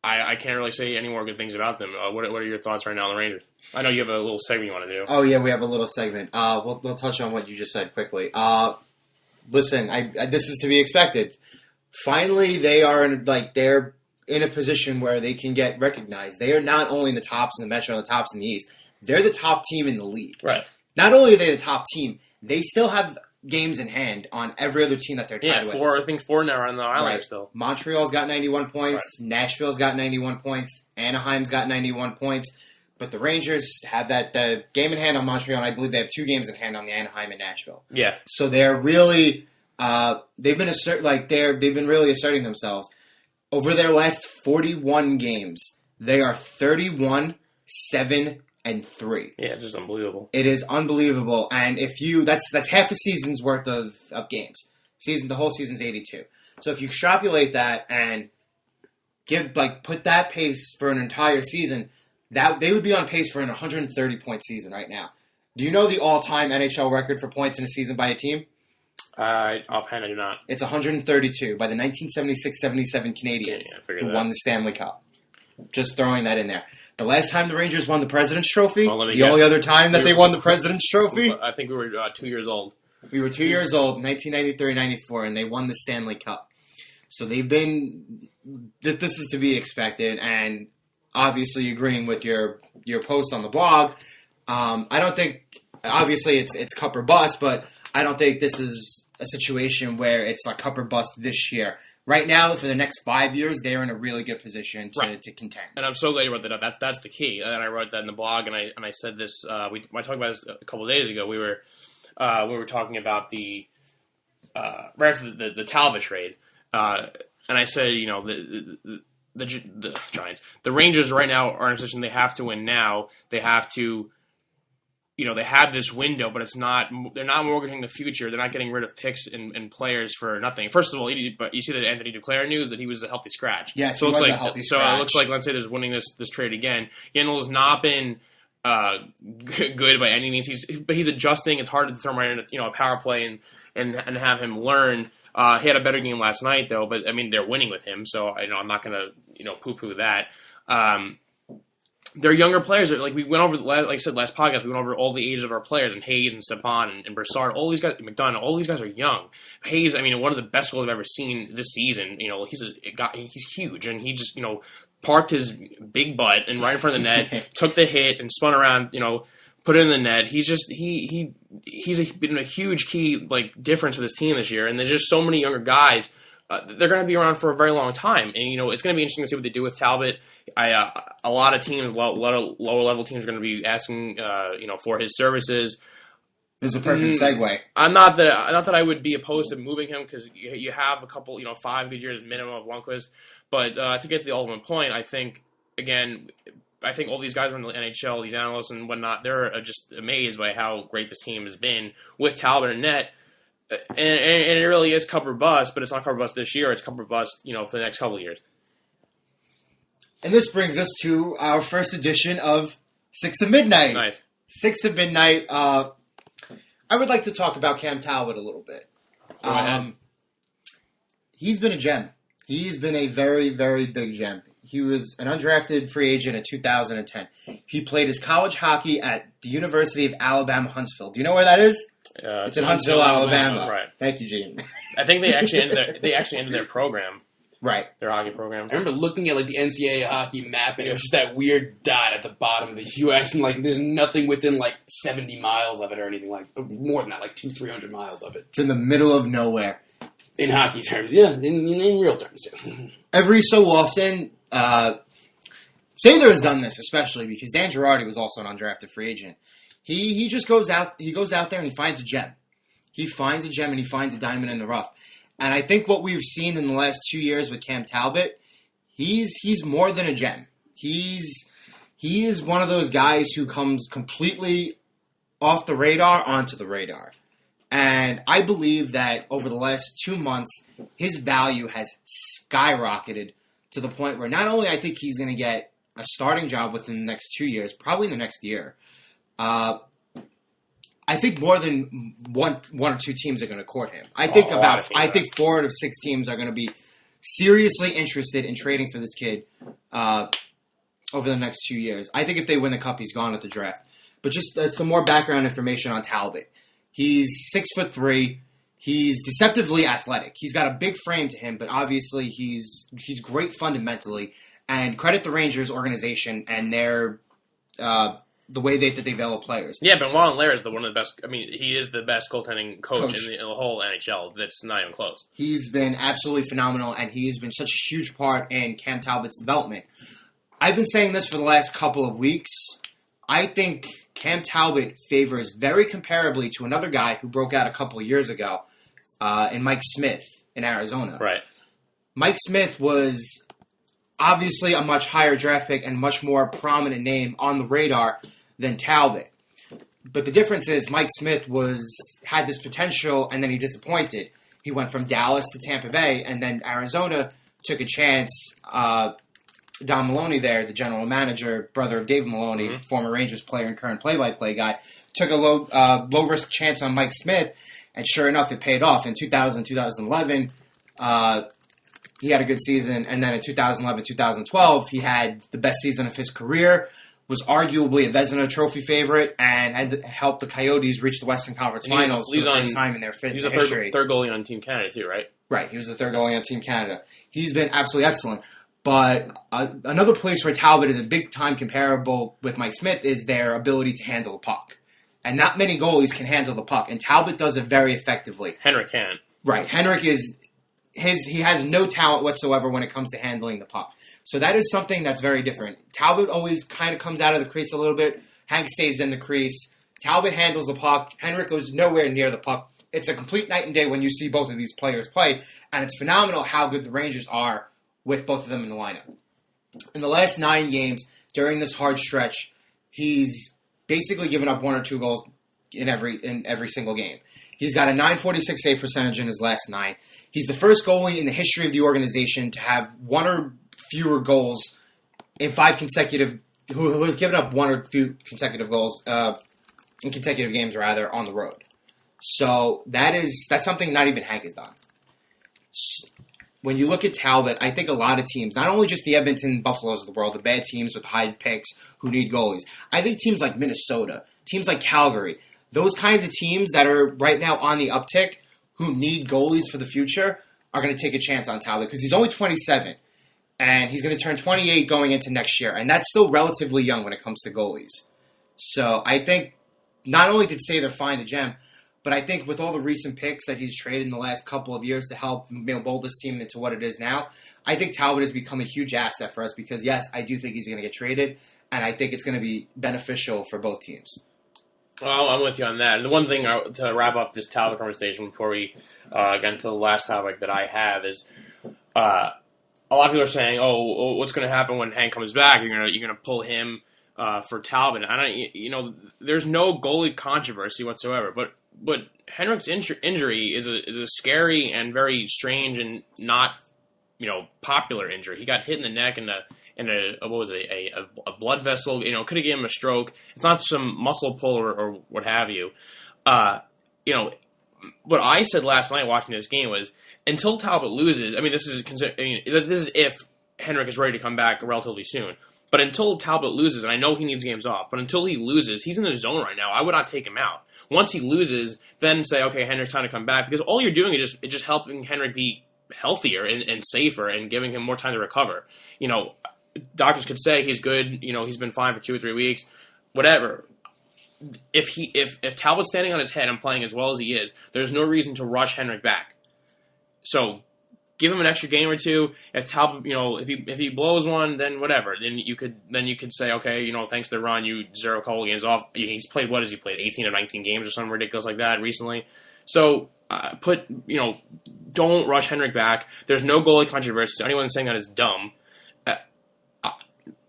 I can't really say any more good things about them. What are your thoughts right now on the Rangers? I know you have a little segment you want to do. Oh, yeah, we have a little segment. We'll touch on what you just said quickly. Listen, this is to be expected. Finally, they're in a position where they can get recognized. They are not only in the tops in the Metro and the tops in the East. They're the top team in the league. Right. Not only are they the top team, they still have games in hand on every other team that they're tied with. I think 4 now are on the Islanders right. still. Montreal's got 91 points. Right. Nashville's got 91 points. Anaheim's got 91 points. But the Rangers have that game in hand on Montreal, and I believe they have 2 games in hand on the Anaheim and Nashville. Yeah. So they're really they've been really asserting themselves. Over their last 41 games, they are 31-7-3. Yeah, it's just unbelievable. It is unbelievable, and that's half a season's worth of games. The whole season's 82. So if you extrapolate that and put that pace for an entire season, that they would be on pace for an 130-point season right now. Do you know the all-time NHL record for points in a season by a team? Offhand, I do not. It's 132 by the 1976-77 Canadiens, who won the Stanley Cup. Just throwing that in there. The last time the Rangers won the President's Trophy, only other time that they won the President's Trophy, I think we were 2 years old. We were 2 years old, 1993-94, and they won the Stanley Cup. So they've been. This is to be expected, and obviously agreeing with your post on the blog. I don't think, obviously it's cup or bust, but I don't think this is a situation where it's like cup or bust this year. Right now, for the next 5 years, they're in a really good position to contend. And I'm so glad you brought that up. That's the key. And I wrote that in the blog, and I said this. I talked about this a couple of days ago. We were talking about the right after the Talbot trade, and I said, the Giants, the Rangers right now are in a position they have to win now. They have to. They have this window, but they're not mortgaging the future. They're not getting rid of picks and players for nothing. First of all, you see that Anthony Duclair news that he was a healthy scratch. Yes, so he was a healthy scratch. So it looks like, let's say there's winning this trade again. Yandel has not been good by any means. But he's adjusting. It's hard to throw him right in a power play and have him learn. He had a better game last night, though. But, I mean, they're winning with him, so I'm not going to poo-poo that. They're younger players. Like we went over, like I said last podcast, we went over all the ages of our players, and Hayes and Stepan and Broussard. All these guys, McDonough, all these guys are young. Hayes, one of the best goals I've ever seen this season. He's huge, and he just parked his big butt and right in front of the net, took the hit and spun around, put it in the net. He's just he's been a huge key difference for this team this year, and there's just so many younger guys. They're going to be around for a very long time, and it's going to be interesting to see what they do with Talbot. A lot of teams, a lot of lower level teams, are going to be asking, for his services. This is a perfect segue. Not that I would be opposed to moving him because you have a couple, 5 good years minimum of Lundqvist. But to get to the ultimate point, I think all these guys are in the NHL, these analysts and whatnot, they're just amazed by how great this team has been with Talbot and net. And it really is cup or bust, but it's not cup or bust this year. It's cup or bust, for the next couple of years. And this brings us to our first edition of 6 to Midnight. Nice. 6 to Midnight. I would like to talk about Cam Talbot a little bit. Go ahead. He's been a gem. He's been a very, very big gem. He was an undrafted free agent in 2010. He played his college hockey at the University of Alabama, Huntsville. Do you know where that is? It's in Huntsville, Alabama. Right. Thank you, Gene. I think they actually ended their program. Right. Their hockey program. I remember looking at the NCAA hockey map, and it was just that weird dot at the bottom of the U.S. and there's nothing within 70 miles of it or anything more than that, 200-300 miles of it. It's in the middle of nowhere. In hockey terms, yeah. In real terms, too. Every so often, Sather has done this, especially because Dan Girardi was also an undrafted free agent. He just goes out. He goes out there and he finds a gem. He finds a gem and he finds a diamond in the rough. And I think what we've seen in the last 2 years with Cam Talbot, he's more than a gem. He is one of those guys who comes completely off the radar onto the radar. And I believe that over the last 2 months, his value has skyrocketed to the point where not only I think he's going to get a starting job within the next 2 years, probably in the next year. I think more than one or two teams are going to court him. I think 4 out of 6 teams are going to be seriously interested in trading for this kid over the next 2 years. I think if they win the cup, he's gone at the draft. But just some more background information on Talbot. He's 6'3". He's deceptively athletic. He's got a big frame to him, but obviously he's great fundamentally. And credit the Rangers organization and their the way that they develop players. Yeah, but Juan Lair is one of the best. He is the best goaltending coach. In the whole NHL. That's not even close. He's been absolutely phenomenal, and he's been such a huge part in Cam Talbot's development. I've been saying this for the last couple of weeks. I think Cam Talbot favors very comparably to another guy who broke out a couple of years ago, in Mike Smith in Arizona. Right. Mike Smith was obviously a much higher draft pick and much more prominent name on the radar than Talbot. But the difference is Mike Smith had this potential and then he disappointed. He went from Dallas to Tampa Bay and then Arizona took a chance. Don Maloney there, the general manager, brother of Dave Maloney, former Rangers player and current play-by-play guy, took a low-risk chance on Mike Smith, and sure enough, it paid off. In 2011, he had a good season, and then in 2011-2012, he had the best season of his career, was arguably a Vezina Trophy favorite, and had helped the Coyotes reach the Western Conference Finals for the first time in their history. He was the third goalie on Team Canada, too, right? Right, he was the third goalie on Team Canada. He's been absolutely excellent. But another place where Talbot is a big-time comparable with Mike Smith is their ability to handle the puck. And not many goalies can handle the puck, and Talbot does it very effectively. Henrik can. Right. Henrik he has no talent whatsoever when it comes to handling the puck. So that is something that's very different. Talbot always kind of comes out of the crease a little bit. Hank stays in the crease. Talbot handles the puck. Henrik goes nowhere near the puck. It's a complete night and day when you see both of these players play, and it's phenomenal how good the Rangers are with both of them in the lineup. In the last 9 games, during this hard stretch, he's basically given up 1 or 2 goals in every single game. He's got a .946 save percentage in his last 9. He's the first goalie in the history of the organization to have 1 or fewer goals in 5 consecutive, who has given up 1 or few consecutive goals in consecutive games on the road. So that's something not even Hank has done. When you look at Talbot, I think a lot of teams, not only just the Edmonton Buffaloes of the world, the bad teams with high picks who need goalies, I think teams like Minnesota, teams like Calgary, those kinds of teams that are right now on the uptick who need goalies for the future are going to take a chance on Talbot because he's only 27 and he's going to turn 28 going into next year, and that's still relatively young when it comes to goalies. So I think not only did Sather find a gem, but I think with all the recent picks that he's traded in the last couple of years to help mold this team into what it is now, I think Talbot has become a huge asset for us because, yes, I do think he's going to get traded, and I think it's going to be beneficial for both teams. Well, I'm with you on that. And the one thing to wrap up this Talbot conversation before we get into the last topic that I have is a lot of people are saying, "Oh, what's going to happen when Hank comes back? You're gonna pull him for Talbot." There's no goalie controversy whatsoever, but Henrik's injury is a scary and very strange and not popular injury. He got hit in the neck and a blood vessel. Could have given him a stroke. It's not some muscle pull or what have you. What I said last night watching this game was until Talbot loses. This is if Henrik is ready to come back relatively soon. But until Talbot loses, and I know he needs games off, but until he loses, he's in the zone right now. I would not take him out. Once he loses, then say, okay, Henrik's time to come back, because all you're doing is just helping Henrik be healthier and safer and giving him more time to recover. Doctors could say he's good. He's been fine for 2 or 3 weeks, whatever. If Talbot's standing on his head and playing as well as he is, there's no reason to rush Henrik back. So give him an extra game or 2. If Talbot, if he blows one, then whatever. Then you could say, okay, thanks to the run, you 0 couple games off. He's played, what has he played? 18 or 19 games or something ridiculous like that recently. So don't rush Henrik back. There's no goalie controversy. So anyone saying that is dumb.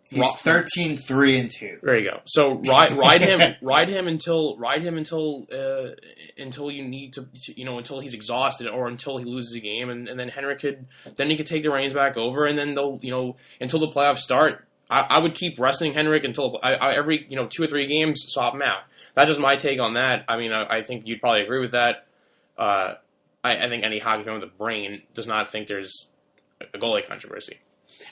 He's 13-3-2. There you go. So ride him until you need to, until he's exhausted or until he loses a game, and then Henrik could take the reins back over, and then they'll until the playoffs start. I would keep resting Henrik until every 2 or 3 games, swap him out. That's just my take on that. I think you'd probably agree with that. I think any hockey fan with a brain does not think there's a goalie controversy.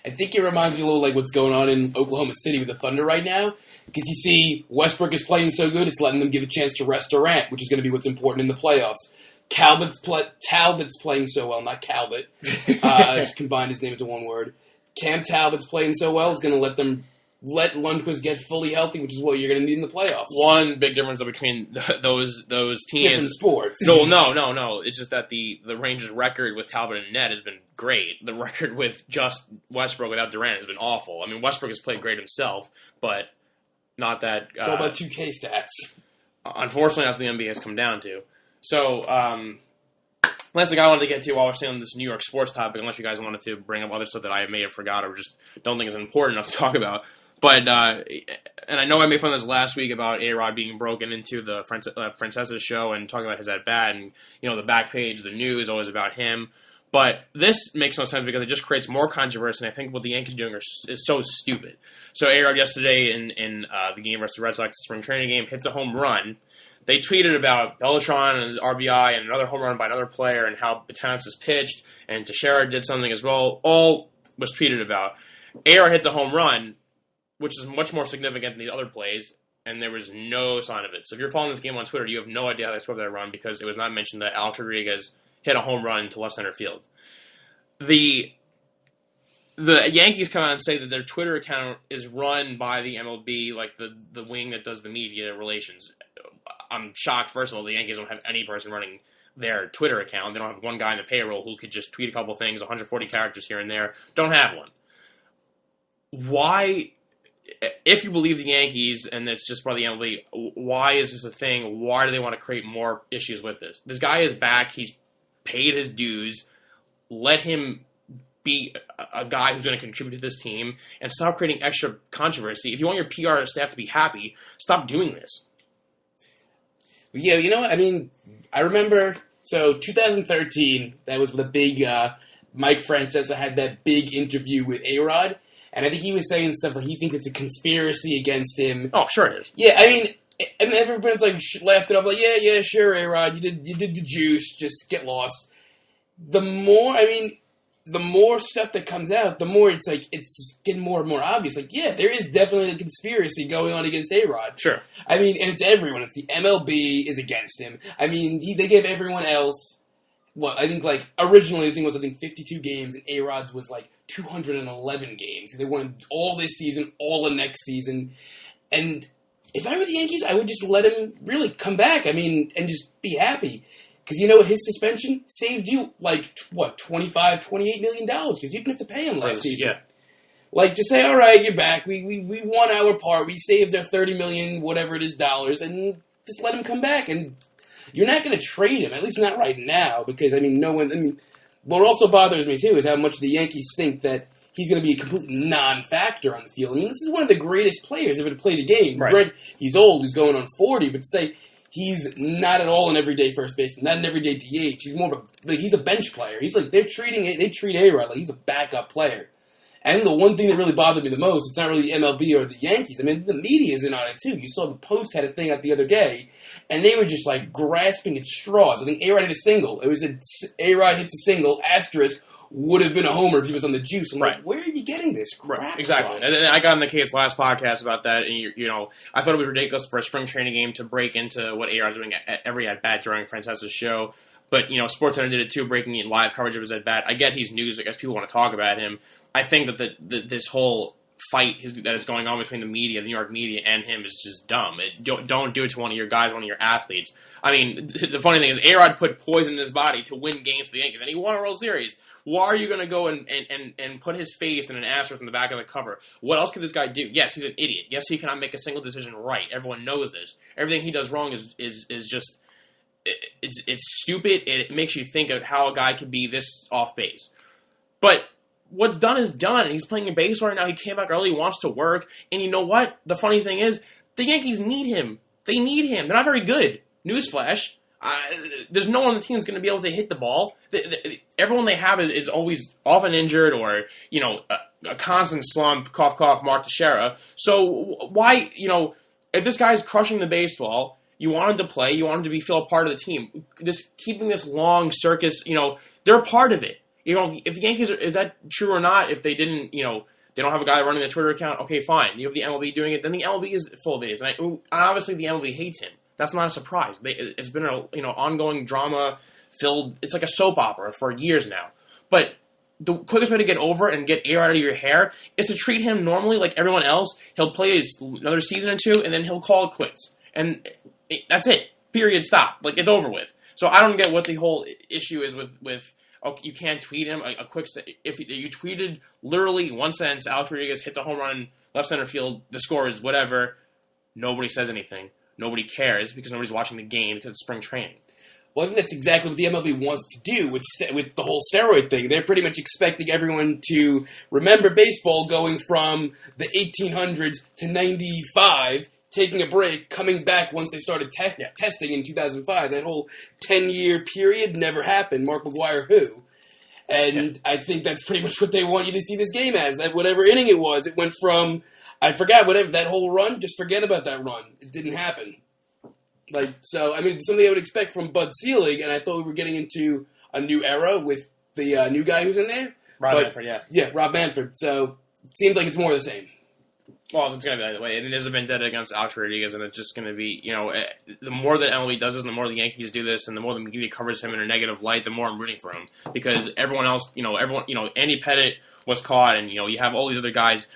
I think it reminds me a little like what's going on in Oklahoma City with the Thunder right now. Because you see, Westbrook is playing so good, it's letting them give a chance to rest Durant, which is going to be what's important in the playoffs. Talbot's playing so well, not Calvert. Just combined his name into one word. Cam Talbot's playing so well, it's going to let Lundqvist get fully healthy, which is what you're going to need in the playoffs. One big difference between those teams. Different sports. No. It's just that the Rangers' record with Talbot and net has been great. The record with just Westbrook without Durant has been awful. Westbrook has played great himself, but not that... It's all about 2K stats. Unfortunately, that's what the NBA has come down to. So, last thing I wanted to get to while we're staying on this New York sports topic, unless you guys wanted to bring up other stuff that I may have forgot or just don't think is important enough to talk about. But, and I know I made fun of this last week about A-Rod being broken into the Francesa's show and talking about his at-bat and, the back page of the news always about him. But this makes no sense because it just creates more controversy, and I think what the Yankees are doing is so stupid. So A-Rod yesterday in the game versus the Red Sox spring training game hits a home run. They tweeted about Beltran and RBI and another home run by another player and how Betances pitched and Teixeira did something as well. All was tweeted about. A-Rod hits a home run, which is much more significant than the other plays, and there was no sign of it. So if you're following this game on Twitter, you have no idea how they scored that run because it was not mentioned that Alex Rodriguez hit a home run into left center field. The Yankees come out and say that their Twitter account is run by the MLB, like the wing that does the media relations. I'm shocked. First of all, the Yankees don't have any person running their Twitter account. They don't have one guy on the payroll who could just tweet a couple things, 140 characters here and there. Don't have one. Why, if you believe the Yankees and it's just part of the MLB, why is this a thing? Why do they want to create more issues with this? This guy is back. He's paid his dues. Let him be a guy who's going to contribute to this team and stop creating extra controversy. If you want your PR staff to be happy, stop doing this. Yeah, you know what? I mean, I remember, 2013, that was the big, Mike Francesa had that big interview with A-Rod, and I think he was saying stuff like he thinks it's a conspiracy against him. Oh, sure it is. Yeah, I mean, and everyone's like laughed it off, like, yeah, sure, A-Rod, you did the juice, just get lost. The more stuff that comes out, the more it's getting more and more obvious. Like, yeah, there is definitely a conspiracy going on against A-Rod. Sure. I mean, and it's everyone. It's the MLB is against him. I mean, they gave everyone else, I think, originally the thing was, 52 games, and A-Rod's was, 211 games. They wanted all this season, all the next season. And if I were the Yankees, I would just let him really come back, and just be happy. Because you know what? His suspension saved you, $25, $28 million, because you didn't have to pay him last season. Yeah. Just say, all right, you're back. We won our part. We saved our $30 million, whatever it is, dollars, and just let him come back. And you're not going to trade him, at least not right now, because, what also bothers me, too, is how much the Yankees think that he's going to be a complete non-factor on the field. This is one of the greatest players ever to play the game. Right. He's old. He's going on 40, but to say he's not at all an everyday first baseman, not an everyday DH. He's more of he's a bench player. He's they treat A-Rod like he's a backup player. And the one thing that really bothered me the most, it's not really the MLB or the Yankees. The media's in on it too. You saw the Post had a thing out the other day, and they were just grasping at straws. I think A-Rod hit a single. It was A-Rod hits a single, asterisk, would have been a homer if he was on the juice. I'm like, where are you getting this crap Right, exactly. from? And I got in the case last podcast about that, and I thought it was ridiculous for a spring training game to break into what A-Rod's doing at every at-bat during Francesa's show. But, SportsCenter did it too, breaking in live coverage of his at-bat. I get he's news, I guess people want to talk about him. I think that this whole fight that is going on between the media, the New York media, and him is just dumb. Don't do it to one of your guys, one of your athletes. The funny thing is, A-Rod put poison in his body to win games for the Yankees, and he won a World Series. Why are you going to go and put his face in an asterisk in the back of the cover? What else could this guy do? Yes, he's an idiot. Yes, he cannot make a single decision right. Everyone knows this. Everything he does wrong is just it's stupid. It makes you think of how a guy could be this off base. But what's done is done. He's playing in baseball right now. He came back early. He wants to work. And you know what? The funny thing is, the Yankees need him. They need him. They're not very good. Newsflash. There's no one on the team that's going to be able to hit the ball. Everyone they have is always often injured or, a constant slump, cough, cough, Mark Teixeira. So why, if this guy's crushing the baseball, you want him to play, you want him to feel a part of the team. Just keeping this long circus, they're a part of it. If the Yankees is that true or not? If they didn't, they don't have a guy running their Twitter account. Okay, fine. You have the MLB doing it. Then the MLB is full of idiots. And obviously, the MLB hates him. That's not a surprise. It's been a ongoing drama filled. It's like a soap opera for years now. But the quickest way to get over it and get air out of your hair is to treat him normally like everyone else. He'll play another season or two, and then he'll call it quits. And that's it. Period. Stop. It's over with. So I don't get what the whole issue is with you can't tweet him. A quick, if you tweeted literally one sentence, Alex Rodriguez hits a home run, left center field, the score is whatever. Nobody says anything. Nobody cares because nobody's watching the game because it's spring training. Well, I think that's exactly what the MLB wants to do with the whole steroid thing. They're pretty much expecting everyone to remember baseball going from the 1800s to 95, taking a break, coming back once they started testing in 2005. That whole 10-year period never happened. Mark McGwire who? And I think that's pretty much what they want you to see this game as. That whatever inning it was, it went from, I forgot, whatever, that whole run, just forget about that run. It didn't happen. Something I would expect from Bud Selig, and I thought we were getting into a new era with the new guy who's in there. Manfred, yeah. Yeah, Rob Manfred. So, it seems like it's more of the same. Well, it's going to be that way. And there's a vendetta against Alex Rodriguez, and it's just going to be, the more that MLB does this, and the more the Yankees do this, and the more the media covers him in a negative light, the more I'm rooting for him. Because everyone else, Andy Pettitte was caught, and, you have all these other guys,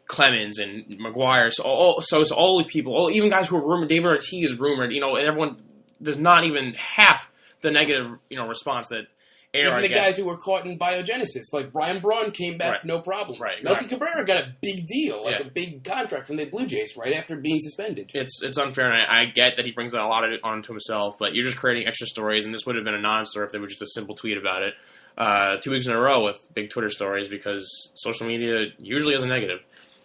Clemens and McGuire. So it's all these people, even guys who are rumored. David Ortiz is rumored. And everyone. There's not even half the negative response that A-Rod even the gets. guys who were caught in biogenesis, like Brian Braun came back no problem. Right. Melky Cabrera got a big deal, a big contract from the Blue Jays right after being suspended. It's unfair, and I get that he brings a lot of it onto himself, but you're just creating extra stories, and this would have been a non-story if there was just a simple tweet about it. 2 weeks in a row with big Twitter stories because social media usually has a negative.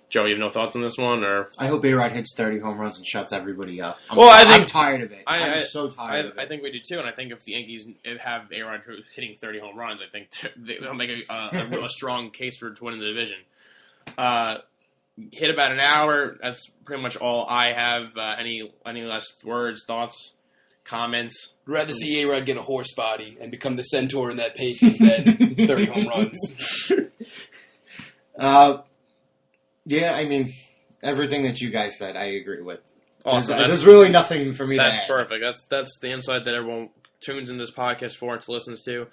Joe, you have no thoughts on this one, or I hope A-Rod hits 30 home runs and shuts everybody up. I'm tired of it. I'm so tired of it. I think we do too, and I think if the Yankees have A-Rod hitting 30 home runs, I think they'll make a strong case for winning the division. Hit about an hour. That's pretty much all I have. Any last words, thoughts, comments? I'd rather see A-Rod get a horse body and become the centaur in that painting than 30 home runs. Yeah, I mean, everything that you guys said, I agree with. Awesome. There's really nothing for me to add. That's perfect. That's the insight that everyone tunes in this podcast for and listens to.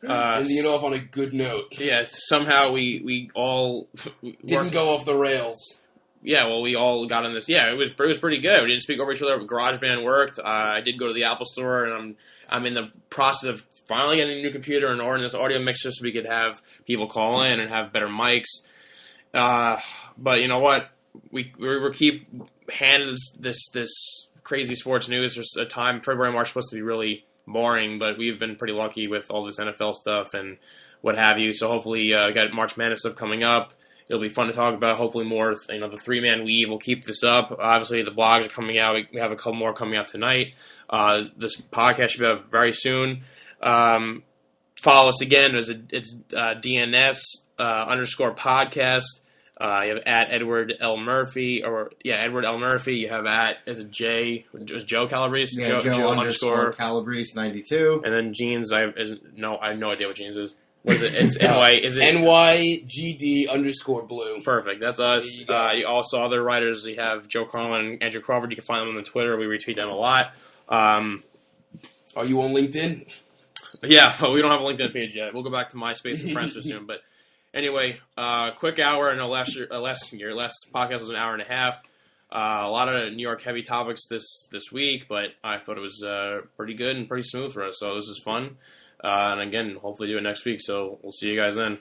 Ending it off on a good note. Yeah, somehow we all didn't go off the rails. Yeah, well, we all got on this. Yeah, it was pretty good. We didn't speak over each other. GarageBand worked. I did go to the Apple Store, and I'm in the process of finally getting a new computer and ordering this audio mixer so we could have people call in and have better mics. But you know what? We keep handing this crazy sports news. There's a time February, March supposed to be really boring, but we've been pretty lucky with all this NFL stuff and what have you. So hopefully, got March Madness stuff coming up. It'll be fun to talk about. Hopefully, more the 3-man weave will keep this up. Obviously, the blogs are coming out. We have a couple more coming out tonight. This podcast should be out very soon. Follow us again. It's DNS _ podcast. You have at Edward L. Murphy, Edward L. Murphy. You have at Joe Calabrese? Yeah, Joe _ Calabrese 92. And then Gene's, I have no idea what Gene's is. What is it? It's NY. Is it NYGD _ blue? Perfect. That's us. You also other writers. You have Joe Carlin and Andrew Crawford. You can find them on the Twitter. We retweet them a lot. Are you on LinkedIn? Yeah, but we don't have a LinkedIn page yet. We'll go back to MySpace and Friendster soon. But anyway, quick hour. I know last podcast was an hour and a half. A lot of New York heavy topics this week, but I thought it was pretty good and pretty smooth for us. So this is fun. And again, hopefully do it next week. So we'll see you guys then.